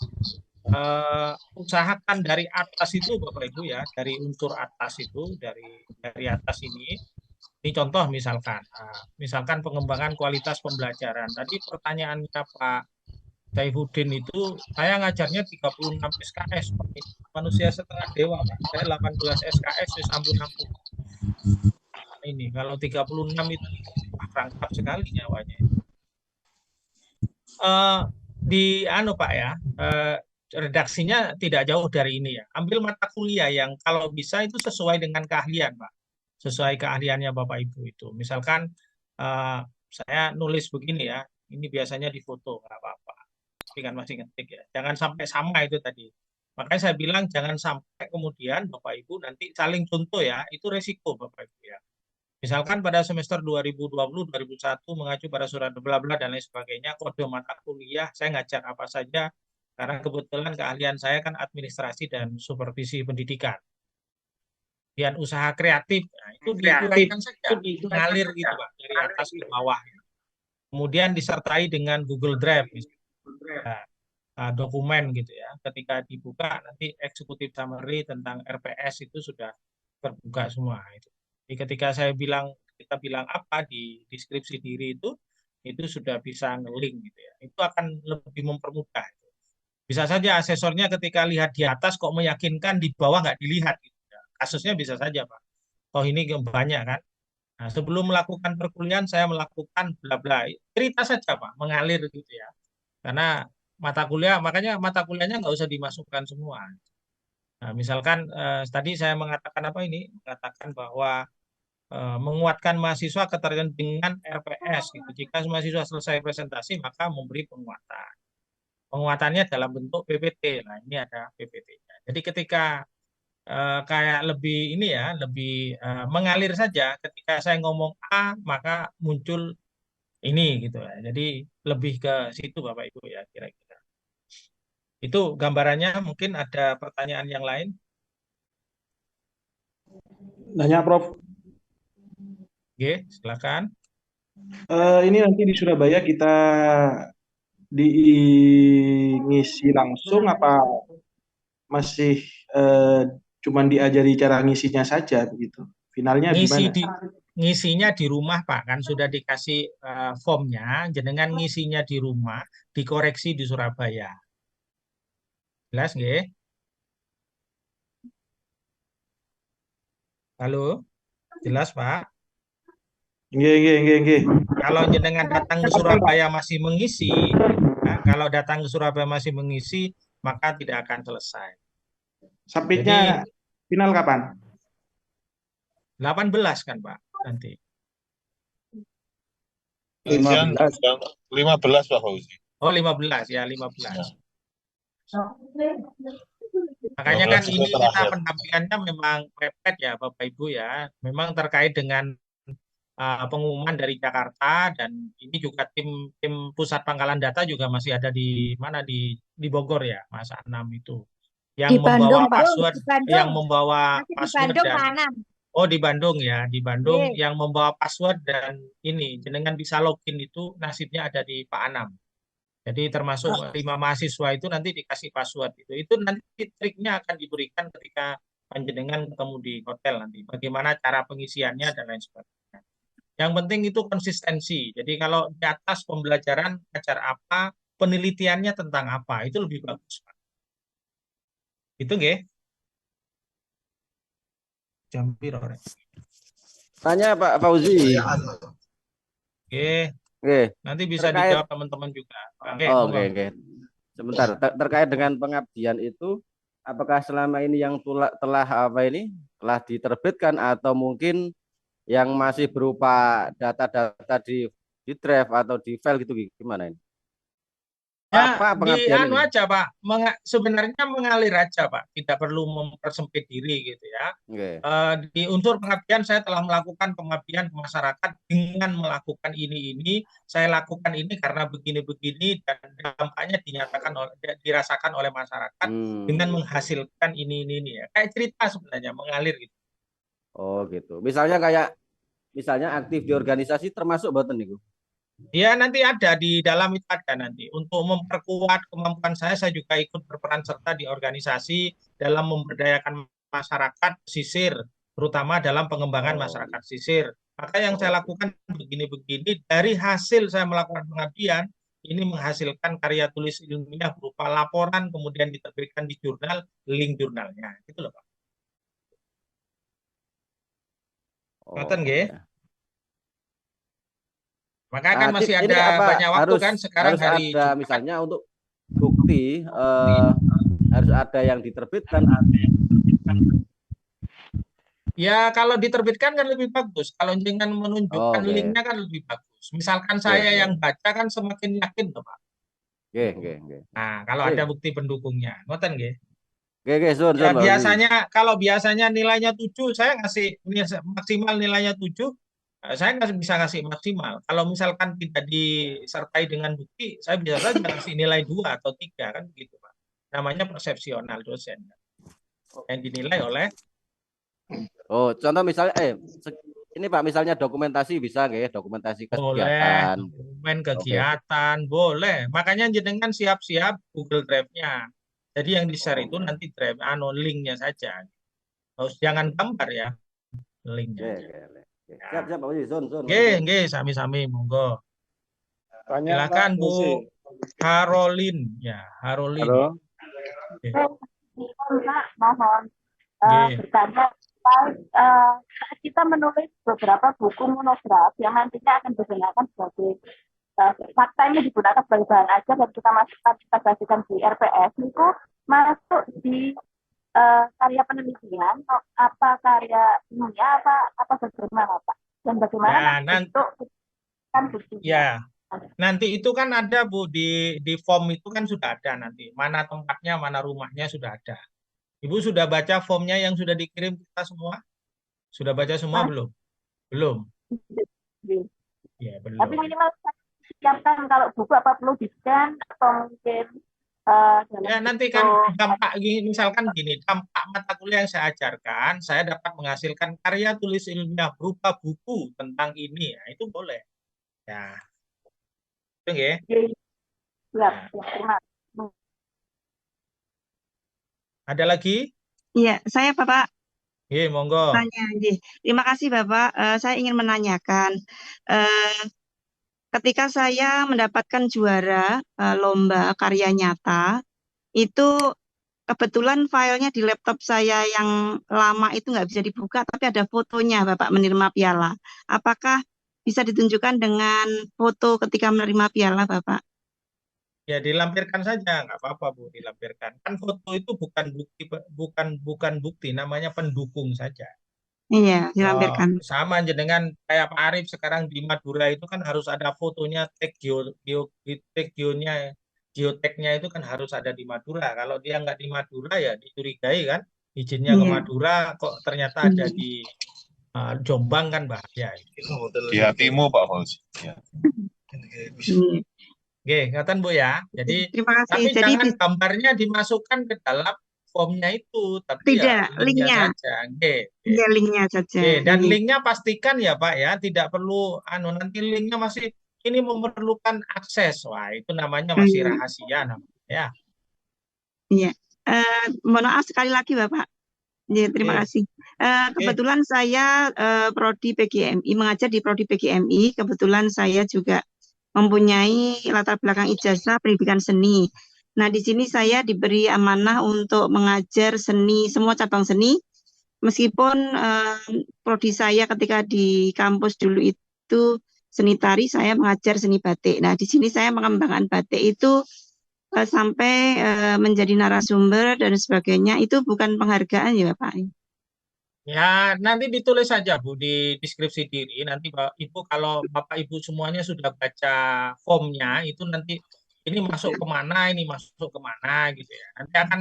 S5: Usahakan dari atas itu Bapak Ibu ya, dari unsur atas itu dari atas ini contoh misalkan pengembangan kualitas pembelajaran. Tadi pertanyaannya Pak Saifuddin itu saya ngajarnya 36 SKS manusia setengah dewa Pak. Saya 18 SKS ampun-ampun. Ini kalau 36 itu rangkap sekali nyawanya. Di Pak ya, redaksinya tidak jauh dari ini ya. Ambil mata kuliah yang kalau bisa itu sesuai dengan keahlian Pak. Sesuai keahliannya Bapak Ibu itu. Misalkan saya nulis begini ya, ini biasanya difoto nggak apa-apa. Tapi kan masih ngetik ya. Jangan sampai sama itu tadi. Makanya saya bilang jangan sampai kemudian Bapak Ibu nanti saling contoh ya, itu resiko Bapak Ibu ya. Misalkan pada semester 2020-2021 mengacu pada surat bla bla dan lain sebagainya, kode mata kuliah saya ngajar apa saja karena kebetulan keahlian saya kan administrasi dan supervisi pendidikan. Dan usaha kreatif, nah, itu diuraikan saja, mengalir gitu Pak, dari atas ke bawah. Kemudian disertai dengan Google Drive, dokumen gitu ya. Ketika dibuka nanti eksekutif summary tentang RPS itu sudah terbuka semua itu. Jadi ketika kita bilang apa di deskripsi diri itu sudah bisa nge-link gitu ya. Itu akan lebih mempermudah. Bisa saja asesornya ketika lihat di atas kok meyakinkan di bawah nggak dilihat gitu ya. Kasusnya bisa saja Pak. Oh ini banyak kan. Nah, sebelum melakukan perkuliahan saya melakukan bla bla. Cerita saja Pak, mengalir gitu ya. Karena makanya mata kuliahnya nggak usah dimasukkan semua. Nah, misalkan tadi saya mengatakan apa ini? Mengatakan bahwa menguatkan mahasiswa keterkaitan dengan RPS gitu. Jika mahasiswa selesai presentasi maka memberi penguatan. Penguatannya dalam bentuk PPT. Nah, ini ada PPT-nya. Jadi ketika kayak lebih ini ya, lebih mengalir saja. Ketika saya ngomong A, maka muncul ini gitu ya. Jadi lebih ke situ Bapak Ibu ya kira-kira. Itu gambarannya. Mungkin ada pertanyaan yang lain.
S12: Nanya Prof,
S5: Oke, silakan.
S12: ini nanti di Surabaya kita ngisi langsung apa masih cuman diajari cara ngisinya saja begitu? Finalnya gimana?
S5: Ngisinya di rumah Pak, kan sudah dikasih formnya, jenengan ngisinya di rumah, dikoreksi di Surabaya. Jelas nggih? Halo? Jelas Pak?
S12: Nggih.
S5: Kalau jenengan datang ke Surabaya masih mengisi, nah, kalau datang ke Surabaya masih mengisi, maka tidak akan selesai.
S12: Submitnya final kapan?
S5: 18 kan Pak nanti.
S3: 15 Pak Fauzi.
S5: Oh 15 ya 15. Makanya kan ini kita pendampingannya memang mepet ya Bapak Ibu ya. Memang terkait dengan pengumuman dari Jakarta dan ini juga tim pusat pangkalan data juga masih ada di mana di Bogor ya Mas Anam itu. Yang membawa password, yang membawa password dan oh di Bandung ya, di Bandung yang membawa password dan ini jenengan bisa login itu nasibnya ada di Pak Anam. Jadi termasuk 5 mahasiswa itu nanti dikasih password itu. Itu nanti triknya akan diberikan ketika panjenengan ketemu di hotel nanti. Bagaimana cara pengisiannya dan lain sebagainya. Yang penting itu konsistensi. Jadi kalau di atas pembelajaran ajar apa, penelitiannya tentang apa, itu lebih bagus, Pak. Itu nggih. Jam piro rek?
S13: Tanya Pak Fauzi.
S5: Oke. Nanti bisa dijawab teman-teman juga.
S13: Oke. Sebentar, terkait dengan pengabdian itu, apakah selama ini yang telah diterbitkan atau mungkin yang masih berupa data-data di drive atau di file gitu gimana ini?
S5: Ya,
S13: apa
S5: di anu aja Pak, sebenarnya mengalir aja Pak, tidak perlu mempersempit diri gitu ya. Di unsur pengabdian saya telah melakukan pengabdian ke masyarakat dengan melakukan ini, saya lakukan ini karena begini-begini dan dampaknya dirasakan oleh masyarakat dengan menghasilkan ini ya. Kayak cerita sebenarnya mengalir gitu.
S13: Oh gitu. Misalnya aktif di organisasi termasuk boten niku.
S5: Ya nanti ada di dalam itu ada nanti untuk memperkuat kemampuan saya juga ikut berperan serta di organisasi dalam memberdayakan masyarakat pesisir, terutama dalam pengembangan masyarakat pesisir. Maka yang saya lakukan begini-begini dari hasil saya melakukan pengabdian ini menghasilkan karya tulis ilmiah berupa laporan kemudian diterbitkan di jurnal, link jurnalnya, gitu loh Pak. Ngoten nggih. Maka kan masih ada banyak waktu kan sekarang hari
S13: ada misalnya untuk bukti harus ada yang diterbitkan.
S5: Ya kalau diterbitkan kan lebih bagus. Kalau dengan menunjukkan linknya kan lebih bagus. Misalkan saya yang baca kan semakin yakin loh Pak. Nah kalau ada bukti pendukungnya, ngoten nggih. Ya biasanya kalau biasanya nilainya 7, saya ngasih maksimal nilainya 7. Saya nggak bisa ngasih maksimal. Kalau misalkan tidak disertai dengan bukti, saya bisa saja ngasih nilai 2 atau 3 kan begitu Pak. Namanya persepsional dosen. Yang dinilai oleh
S13: contoh misalnya ini Pak misalnya dokumentasi bisa nggak ya? Dokumentasi kegiatan.
S5: Boleh, dokumen kegiatan boleh. Makanya jenengan siap-siap Google Drive-nya. Jadi yang di-share itu nanti drive linknya saja. Jangan gambar ya. Linknya.
S13: Siap Pak Uji, Zon.
S5: Nggih, sami-sami monggo. Silakan Bu Harolin ya, Harolin.
S14: Halo. Mohon bertanya kita menulis beberapa buku monograf yang nantinya akan digunakan sebagai fakta ini digunakan sebagai bahan ajar dan kita masukkan kita bagikan di RPS itu masuk di karya penelitian apa karya ilmiah apa bagaimana Pak? Dan bagaimana
S5: Ya, nanti
S14: bentuk kan buktinya.
S5: ya nanti itu kan ada Bu di form itu kan sudah ada nanti mana tempatnya, mana rumahnya sudah ada. Ibu sudah baca formnya yang sudah dikirim kita semua? Sudah baca semua
S14: Mas,
S5: belum? Belum. Ya,
S14: tapi
S5: belum.
S14: minimal saya siapkan kalau buku apa perlu di-scan atau mungkin dalam
S5: Ya, nanti kan dampak misalkan gini, dampak mata kuliah yang saya ajarkan, saya dapat menghasilkan karya tulis ilmiah berupa buku tentang ini. Ya, itu boleh. Ya, itu nggih. Ada lagi?
S15: Iya, saya Bapak
S5: Monggo.
S15: tanya. Terima kasih Bapak. Saya ingin menanyakan, ketika saya mendapatkan juara lomba karya nyata, itu kebetulan filenya di laptop saya yang lama itu nggak bisa dibuka, tapi ada fotonya Bapak menerima piala. Apakah bisa ditunjukkan dengan foto ketika menerima piala Bapak?
S5: Ya, dilampirkan saja, nggak apa-apa Bu, dilampirkan. Kan foto itu bukan bukti, bukan bukti, namanya pendukung saja.
S15: Iya, dilampirkan.
S5: Sama dengan kayak Pak Arief sekarang di Madura itu kan harus ada fotonya, geoteknya itu kan harus ada di Madura. Kalau dia nggak di Madura ya dicurigai kan, izinnya ke Madura kok ternyata ada di Jombang kan bahaya.
S3: Di hatimu Pak Fauzi. Ya.
S5: Oke, ngatan Bu ya. Jadi,
S15: terima kasih.
S5: tapi
S15: Jadi
S5: jangan gambarnya dimasukkan ke dalam formnya itu, tapi ya
S15: tidak, linknya
S5: saja. Oke.
S15: Ya, linknya saja.
S5: Dan linknya pastikan ya Pak ya, tidak perlu nanti linknya masih ini memerlukan akses. Wah, itu namanya masih rahasia namanya ya.
S15: Iya. Mohon maaf sekali lagi Bapak. Ya, terima kasih. Kebetulan saya prodi PGMI, mengajar di prodi PGMI. Kebetulan saya juga mempunyai latar belakang ijazah pendidikan seni. Nah, di sini saya diberi amanah untuk mengajar seni, semua cabang seni. Meskipun prodi saya ketika di kampus dulu itu seni tari, saya mengajar seni batik. Nah, di sini saya mengembangkan batik itu sampai menjadi narasumber dan sebagainya. Itu bukan penghargaan ya Pak?
S5: Ya, nanti ditulis saja Bu di deskripsi diri. Nanti Ibu kalau Bapak Ibu semuanya sudah baca formnya, itu nanti ini masuk kemana, ini masuk kemana gitu ya. Nanti akan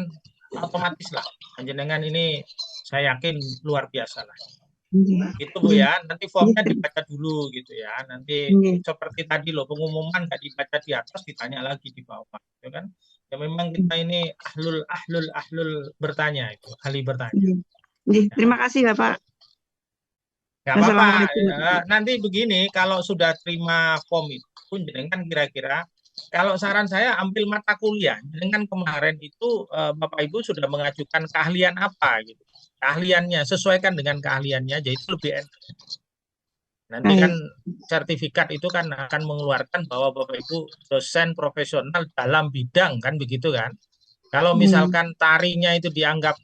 S5: otomatis lah. Panjenengan ini saya yakin luar biasa lah. Gitu Bu ya. Nanti formnya dibaca dulu gitu ya. Nanti seperti tadi loh, pengumuman nggak dibaca di atas, ditanya lagi di bawah, gitu kan? Ya memang kita ini ahlul bertanya itu, ahli bertanya.
S15: Terima kasih Bapak.
S5: Nggak apa-apa. Nanti begini, kalau sudah terima form itu, jenengan kira-kira, kalau saran saya ambil mata kuliah. Dengan kemarin itu Bapak Ibu sudah mengajukan keahlian apa gitu. Keahliannya, sesuaikan dengan keahliannya, jadi itu lebih enak. Nanti kan sertifikat itu kan akan mengeluarkan bahwa Bapak Ibu dosen profesional dalam bidang, kan begitu kan. Kalau misalkan tarinya itu dianggap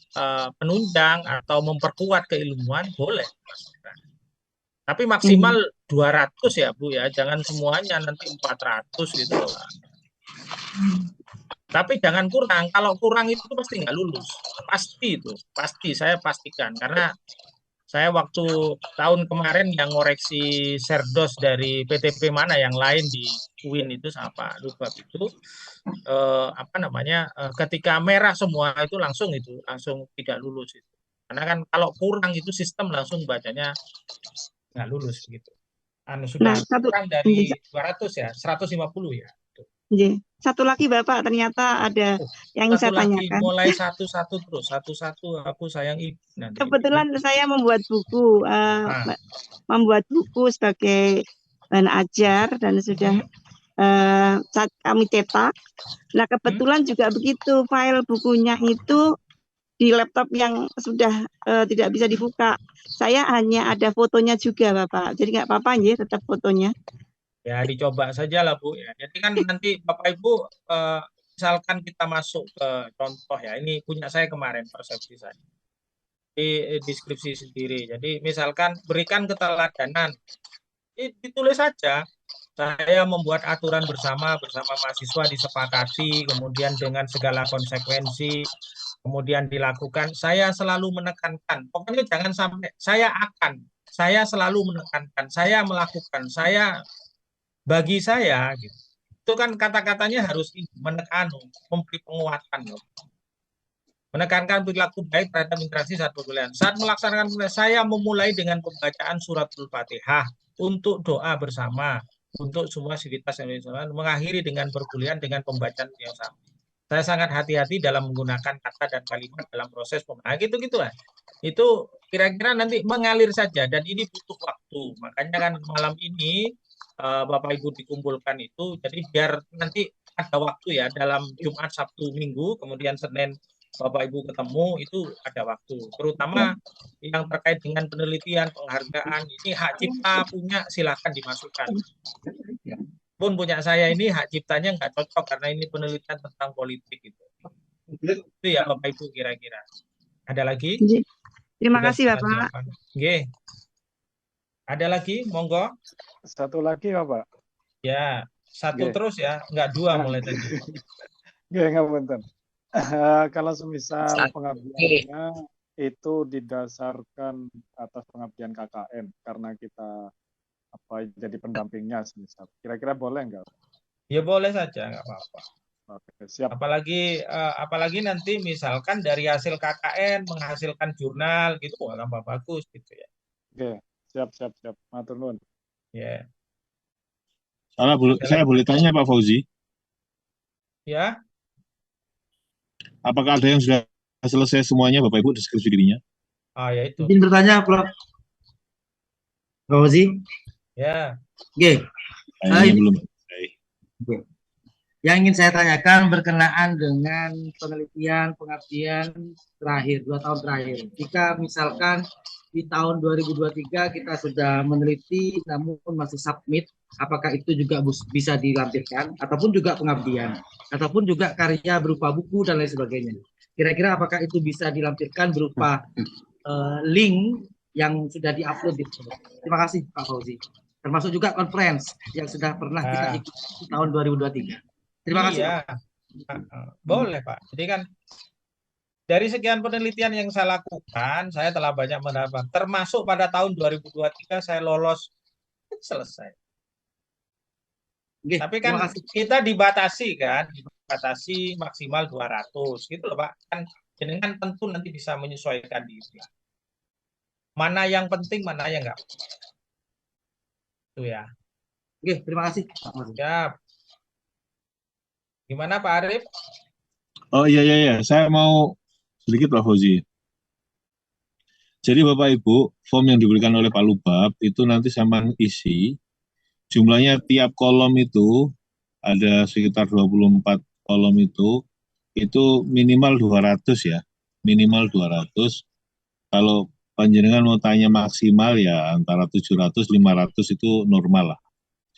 S5: penunjang atau memperkuat keilmuan, boleh. Tapi maksimal 200 ya Bu ya, jangan semuanya nanti 400 gitu. Tapi jangan kurang, kalau kurang itu pasti nggak lulus. Pasti itu, pasti saya pastikan. Karena saya waktu tahun kemarin yang ngoreksi Serdos dari PTP mana yang lain di UIN itu sama Pak Lubab itu ketika merah semua itu langsung tidak lulus itu. Karena kan kalau kurang itu sistem langsung bacanya nggak lulus gitu. Sudah kurang dari 200 ya, 150 ya.
S15: Satu lagi Bapak, ternyata ada yang saya tanyakan.
S5: Mulai satu-satu terus, satu-satu aku sayang ibu. Nanti.
S15: Kebetulan saya membuat buku, sebagai bahan ajar dan sudah kami cetak. Nah, kebetulan juga begitu, file bukunya itu di laptop yang sudah tidak bisa dibuka. Saya hanya ada fotonya juga Bapak, jadi nggak apa-apa ya, tetap fotonya.
S5: Ya, dicoba saja lah Bu ya. Jadi kan nanti Bapak Ibu misalkan kita masuk ke contoh ya, ini punya saya kemarin persepsi saya di deskripsi sendiri. Jadi misalkan berikan keteladanan, ditulis saja. Saya membuat aturan bersama mahasiswa disepakati, kemudian dengan segala konsekuensi, kemudian dilakukan. Saya selalu menekankan, pokoknya jangan sampai saya saya selalu menekankan, saya melakukan, saya bagi saya gitu. Itu kan kata-katanya harus menekan, memberi penguatan loh. Menekankan perilaku baik terhadap interaksi saat pemilihan. Saat melaksanakan pemilihan, saya memulai dengan pembacaan suratul Fatihah untuk doa bersama untuk semua sivitas yang mengakhiri dengan perkuliahan dengan pembacaan yang sama. Saya sangat hati-hati dalam menggunakan kata dan kalimat dalam proses pemilihan. Gitu-gitu lah. Itu kira-kira nanti mengalir saja dan ini butuh waktu. Makanya kan malam ini Bapak Ibu dikumpulkan itu, jadi biar nanti ada waktu ya dalam Jumat, Sabtu, Minggu, kemudian Senin Bapak Ibu ketemu itu ada waktu. Terutama yang terkait dengan penelitian, penghargaan, ini hak cipta punya silakan dimasukkan. Pun punya saya ini hak ciptanya nggak cocok karena ini penelitian tentang politik itu. Itu ya Bapak Ibu kira-kira. Ada lagi?
S15: Terima
S5: Sudah
S15: kasih Bapak.
S5: 8. Oke. Ada lagi? Monggo.
S16: Satu lagi Bapak.
S5: Ya, satu terus ya, nggak dua mulai tadi.
S16: Nggak bentar. Kalau semisal pengabdiannya itu didasarkan atas pengabdian KKN karena kita jadi pendampingnya semisal. Kira-kira boleh nggak?
S5: Ya boleh saja, nggak apa-apa.
S16: Oke, siap.
S5: Apalagi nanti misalkan dari hasil KKN menghasilkan jurnal gitu, wah tambah bagus gitu ya.
S16: Oke, siap. Matur nuwun.
S5: Ya.
S3: Saya boleh tanya Pak Fauzi?
S5: Ya.
S3: Apakah ada yang sudah selesai semuanya Bapak Ibu deskripsi dirinya?
S5: Ya itu.
S17: Izin bertanya, Prof. Fauzi?
S5: Ya.
S17: Oke.
S3: Ini belum.
S17: Yang ingin saya tanyakan berkenaan dengan penelitian pengabdian terakhir 2 tahun terakhir. Jika misalkan di tahun 2023 kita sudah meneliti namun masih submit, apakah itu juga bisa dilampirkan ataupun juga pengabdian ataupun juga karya berupa buku dan lain sebagainya. Kira-kira apakah itu bisa dilampirkan berupa link yang sudah diupload di Terima kasih Pak Fauzi. Termasuk juga conference yang sudah pernah kita ikuti tahun 2023. Terima kasih.
S5: Iya. Boleh Pak. Jadi kan dari sekian penelitian yang saya lakukan, saya telah banyak mendapat. Termasuk pada tahun 2023 saya lolos selesai. Tapi kan kita dibatasi maksimal 200 gitu loh Pak. Kan dengan tentu nanti bisa menyesuaikan diri. Mana yang penting, mana yang enggak. Itu ya.
S17: Oke, terima kasih.
S5: Siap. Gimana Pak Arief?
S3: Oh iya, saya mau sedikit Pak Fauzi. Jadi Bapak Ibu, form yang diberikan oleh Pak Lubab itu nanti sama isi, jumlahnya tiap kolom itu ada sekitar 24 kolom itu minimal 200 ya, minimal 200. Kalau panjenengan mau tanya maksimal ya antara 700, 500 itu normal lah.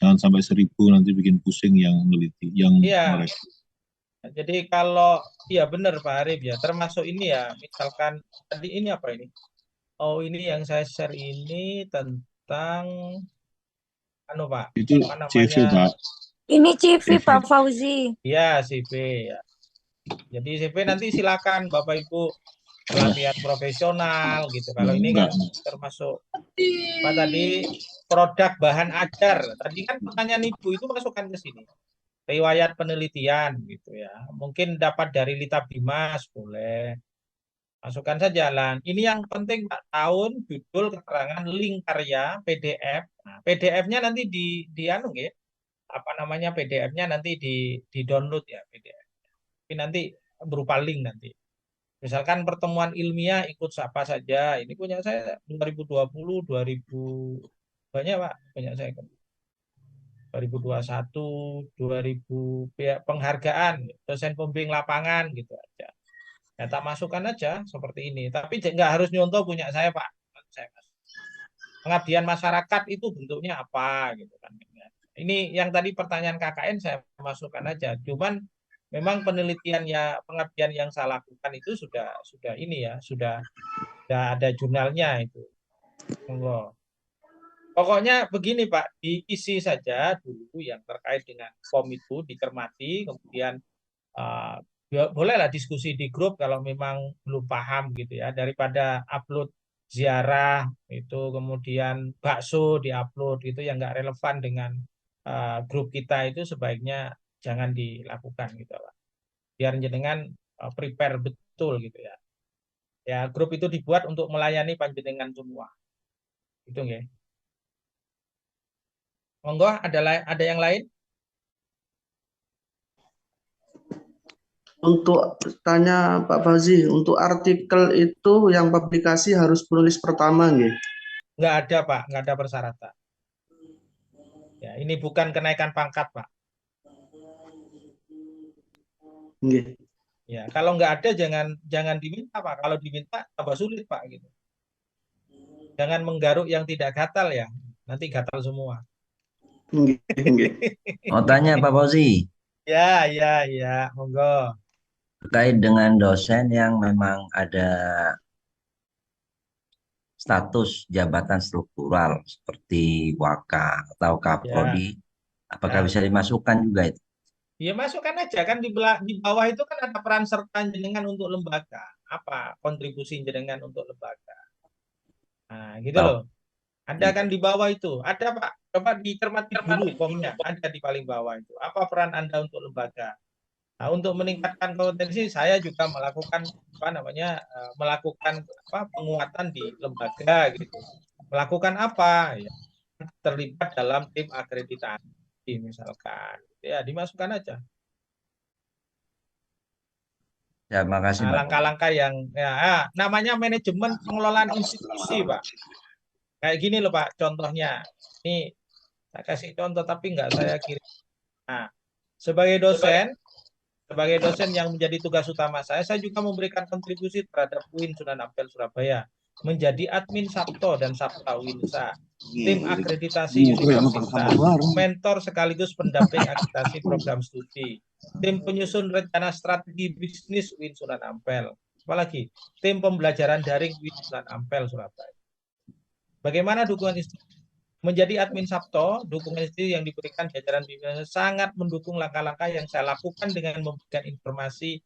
S3: Jangan sampai 1000 nanti bikin pusing yang meneliti, yang mereka.
S5: Jadi kalau iya benar Pak Arief ya, termasuk ini ya, misalkan tadi ini apa ini? Oh ini yang saya share ini tentang Pak.
S3: Itu CV Pak.
S4: Ini CV Pak Fauzi.
S5: Iya CV ya. Jadi CV nanti silakan Bapak Ibu pelatihan profesional gitu. Kalau ini kan termasuk apa tadi produk bahan ajar. Tadi kan pertanyaan Ibu itu masukkan ke sini. Riwayat penelitian gitu ya. Mungkin dapat dari Lita Bimas boleh. Masukkan saja lah. Ini yang penting Pak, tahun, judul, keterangan, link karya, PDF. Nah, PDF-nya nanti di anu ya. Apa namanya PDF-nya nanti di download ya PDF. Tapi nanti berupa link nanti. Misalkan pertemuan ilmiah ikut siapa saja. Ini punya saya 2020, 2000 banyak Pak, banyak saya. 2021, 2000 penghargaan, dosen pembimbing lapangan gitu aja. Ya, tak masukkan aja seperti ini. Tapi nggak harus nyontoh punya saya Pak. Pengabdian masyarakat itu bentuknya apa gitu kan. Ini yang tadi pertanyaan KKN saya masukkan aja. Cuman memang penelitian ya pengabdian yang saya lakukan itu sudah ini ya, sudah ada jurnalnya itu. Monggo. Pokoknya begini Pak, diisi saja dulu yang terkait dengan form itu, dicermati, kemudian bolehlah diskusi di grup kalau memang belum paham gitu ya, daripada upload ziarah itu, kemudian bakso diupload itu yang nggak relevan dengan grup kita itu sebaiknya jangan dilakukan gitu Pak. Biar jenengan prepare betul gitu ya. Ya, grup itu dibuat untuk melayani panjenengan semua. Itu nggih. Monggo ada yang lain?
S18: Untuk tanya Pak Fauzi, untuk artikel itu yang publikasi harus penulis pertama nggih?
S5: Nggak ada Pak, nggak ada persyaratan. Ya, ini bukan kenaikan pangkat Pak.
S18: Nggih.
S5: Ya, kalau nggak ada jangan diminta Pak. Kalau diminta tambah sulit Pak gitu. Jangan menggaruk yang tidak gatal ya. Nanti gatal semua.
S18: Nggih, nggih.
S19: Mau tanya Pak Fauzi,
S5: Ya, monggo.
S19: terkait dengan dosen yang memang ada status jabatan struktural seperti Waka atau Kaprodi, apakah bisa dimasukkan juga itu?
S5: Ya masukkan aja kan di bawah itu kan ada peran serta jenengan untuk lembaga. Apa kontribusi jenengan untuk lembaga? Nah, gitu loh. Ada kan di bawah itu. Ada Pak. Coba dicermati dulu formnya. Ada di paling bawah itu. Apa peran Anda untuk lembaga? Nah, untuk meningkatkan kompetensi saya juga melakukan penguatan di lembaga gitu. Melakukan apa? Ya, terlibat dalam tim akreditasi misalkan. Ya, dimasukkan aja.
S19: Ya, makasih Pak.
S5: Langkah-langkah yang namanya manajemen pengelolaan institusi, Pak. Kayak gini loh, Pak, contohnya. Ini saya kasih contoh tapi nggak saya kirim. Nah, sebagai dosen yang menjadi tugas utama saya juga memberikan kontribusi terhadap UIN Sunan Ampel Surabaya, menjadi admin Sabto dan Sabta Winsa, tim akreditasi universitas, mentor sekaligus pendamping akreditasi program studi, tim penyusun rencana strategi bisnis UIN Sunan Ampel, apalagi tim pembelajaran daring UIN Sunan Ampel Surabaya. Bagaimana dukungan institusi? Menjadi admin Sabto, dukungan institusi yang diberikan jajaran pimpinan sangat mendukung langkah-langkah yang saya lakukan dengan memberikan informasi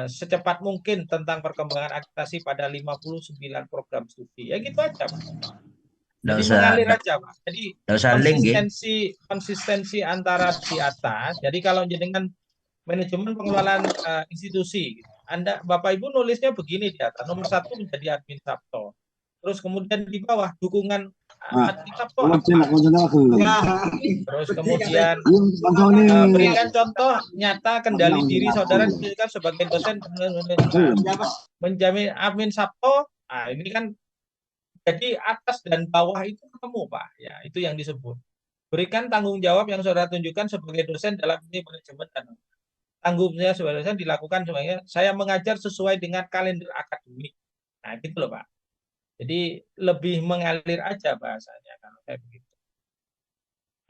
S5: secepat mungkin tentang perkembangan akreditasi pada 59 program studi. Ya gitu aja, Pak. Jadi mengalir aja, Pak. Jadi konsistensi antara di atas. Jadi kalau dengan manajemen pengelolaan institusi, Anda Bapak Ibu nulisnya begini di atas. Nomor 1 menjadi admin Sabto. Terus kemudian di bawah dukungan admin Sabto. Terus kemudian berikan contoh nyata kendali diri saudara sebagai dosen menjamin admin Sabto. Nah, ini kan jadi atas dan bawah itu ketemu, Pak. Ya, itu yang disebut. Berikan tanggung jawab yang saudara tunjukkan sebagai dosen dalam ini manajemen dan tanggungnya sebagai dosen dilakukan sebagai saya mengajar sesuai dengan kalender akademik. Nah, gitu loh, Pak. Jadi lebih mengalir aja bahasanya kalau kayak begitu.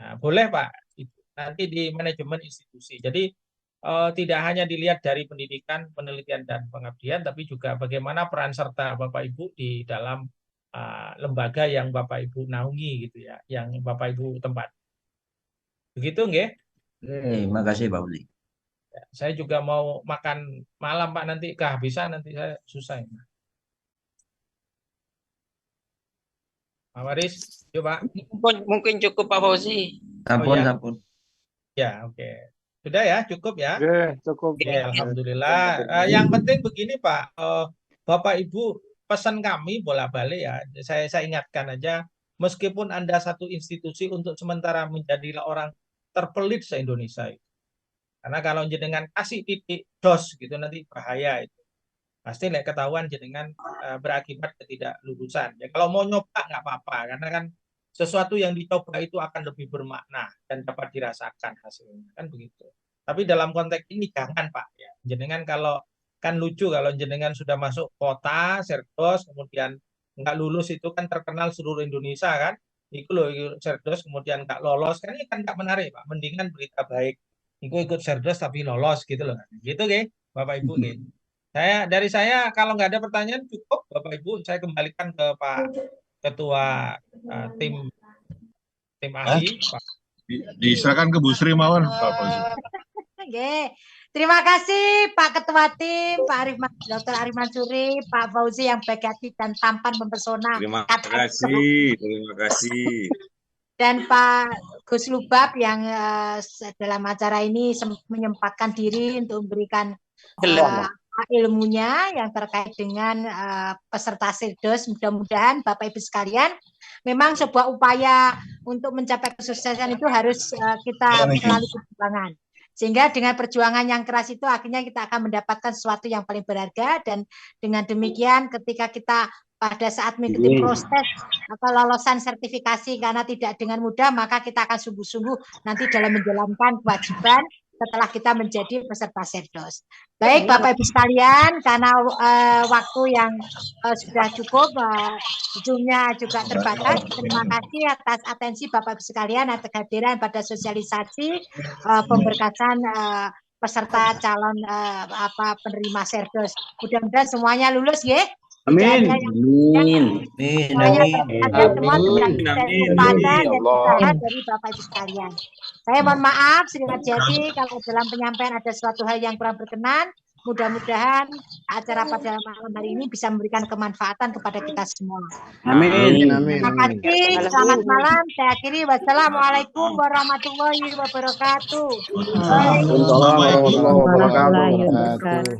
S5: Nah, boleh Pak, nanti di manajemen institusi. Jadi tidak hanya dilihat dari pendidikan, penelitian dan pengabdian, tapi juga bagaimana peran serta Bapak Ibu di dalam lembaga yang Bapak Ibu naungi gitu ya, yang Bapak Ibu tempat. Begitu nggih?
S19: Terima kasih Pak Uli.
S5: Ya, saya juga mau makan malam Pak, nanti kehabisan nanti saya susah. Pak Waris, yuk Pak.
S2: Mungkin cukup Pak Fauzi.
S19: Sampun.
S5: Ya, oke. Sudah ya, cukup ya?
S16: Cukup.
S5: Ya, alhamdulillah. Yang penting begini Pak, Bapak Ibu pesan kami bolak-balik ya. Saya ingatkan aja, meskipun Anda satu institusi untuk sementara menjadilah orang terpelit se-Indonesia itu. Karena kalau jenengan kasih titik dos gitu nanti bahaya itu. Pasti ketahuan jenengan berakibat ketidaklulusan. Ya kalau mau nyoba nggak apa-apa, karena kan sesuatu yang dicoba itu akan lebih bermakna dan dapat dirasakan hasilnya, kan begitu. Tapi dalam konteks ini jangan Pak, ya jenengan kalau kan lucu kalau jenengan sudah masuk kota Serdos kemudian nggak lulus itu kan terkenal seluruh Indonesia kan, itu loh Serdos kemudian nggak lolos kan ini kan nggak menarik Pak. Mendingan berita baik, ikut Serdos tapi lolos gitu loh, gitu Oke, Bapak Ibu gitu. Dari saya kalau nggak ada pertanyaan cukup Bapak Ibu, saya kembalikan ke Pak Ketua tim ahli. Pak.
S3: Diserahkan ke Bu Sri mawon Pak Fauzi.
S9: Oke, Terima kasih Pak Ketua Tim, Pak Arif, Dr. Arif Mansuri, Pak Fauzi yang baik hati dan tampan mempesona.
S20: Terima kasih.
S9: Dan Pak Gus Lubab yang dalam acara ini menyempatkan diri untuk memberikan ilmunya yang terkait dengan peserta Sirdos. Mudah-mudahan Bapak Ibu sekalian, memang sebuah upaya untuk mencapai kesuksesan itu harus kita melalui perjuangan. Sehingga dengan perjuangan yang keras itu akhirnya kita akan mendapatkan sesuatu yang paling berharga, dan dengan demikian ketika kita pada saat mengikuti proses atau lolosan sertifikasi karena tidak dengan mudah, maka kita akan sungguh-sungguh nanti dalam menjalankan kewajiban setelah kita menjadi peserta Sirdos. Baik Bapak Ibu sekalian, karena waktu yang sudah cukup, Zoom-nya juga terbatas. Terima kasih atas atensi Bapak Ibu sekalian atas kehadiran pada sosialisasi pemberkasan peserta calon penerima Sirdos. Mudah-mudahan semuanya lulus ya.
S18: Amin.
S9: Dari Bapak Ibu sekalian. Saya mohon maaf sedikit jadi kalau dalam penyampaian ada suatu hal yang kurang berkenan. Mudah-mudahan acara pada malam hari ini bisa memberikan kemanfaatan kepada kita semua.
S18: Amin.
S9: Terima kasih. Selamat malam. Saya akhiri. Wassalamualaikum warahmatullahi wabarakatuh.
S13: Waalaikumsalam warahmatullahi wabarakatuh.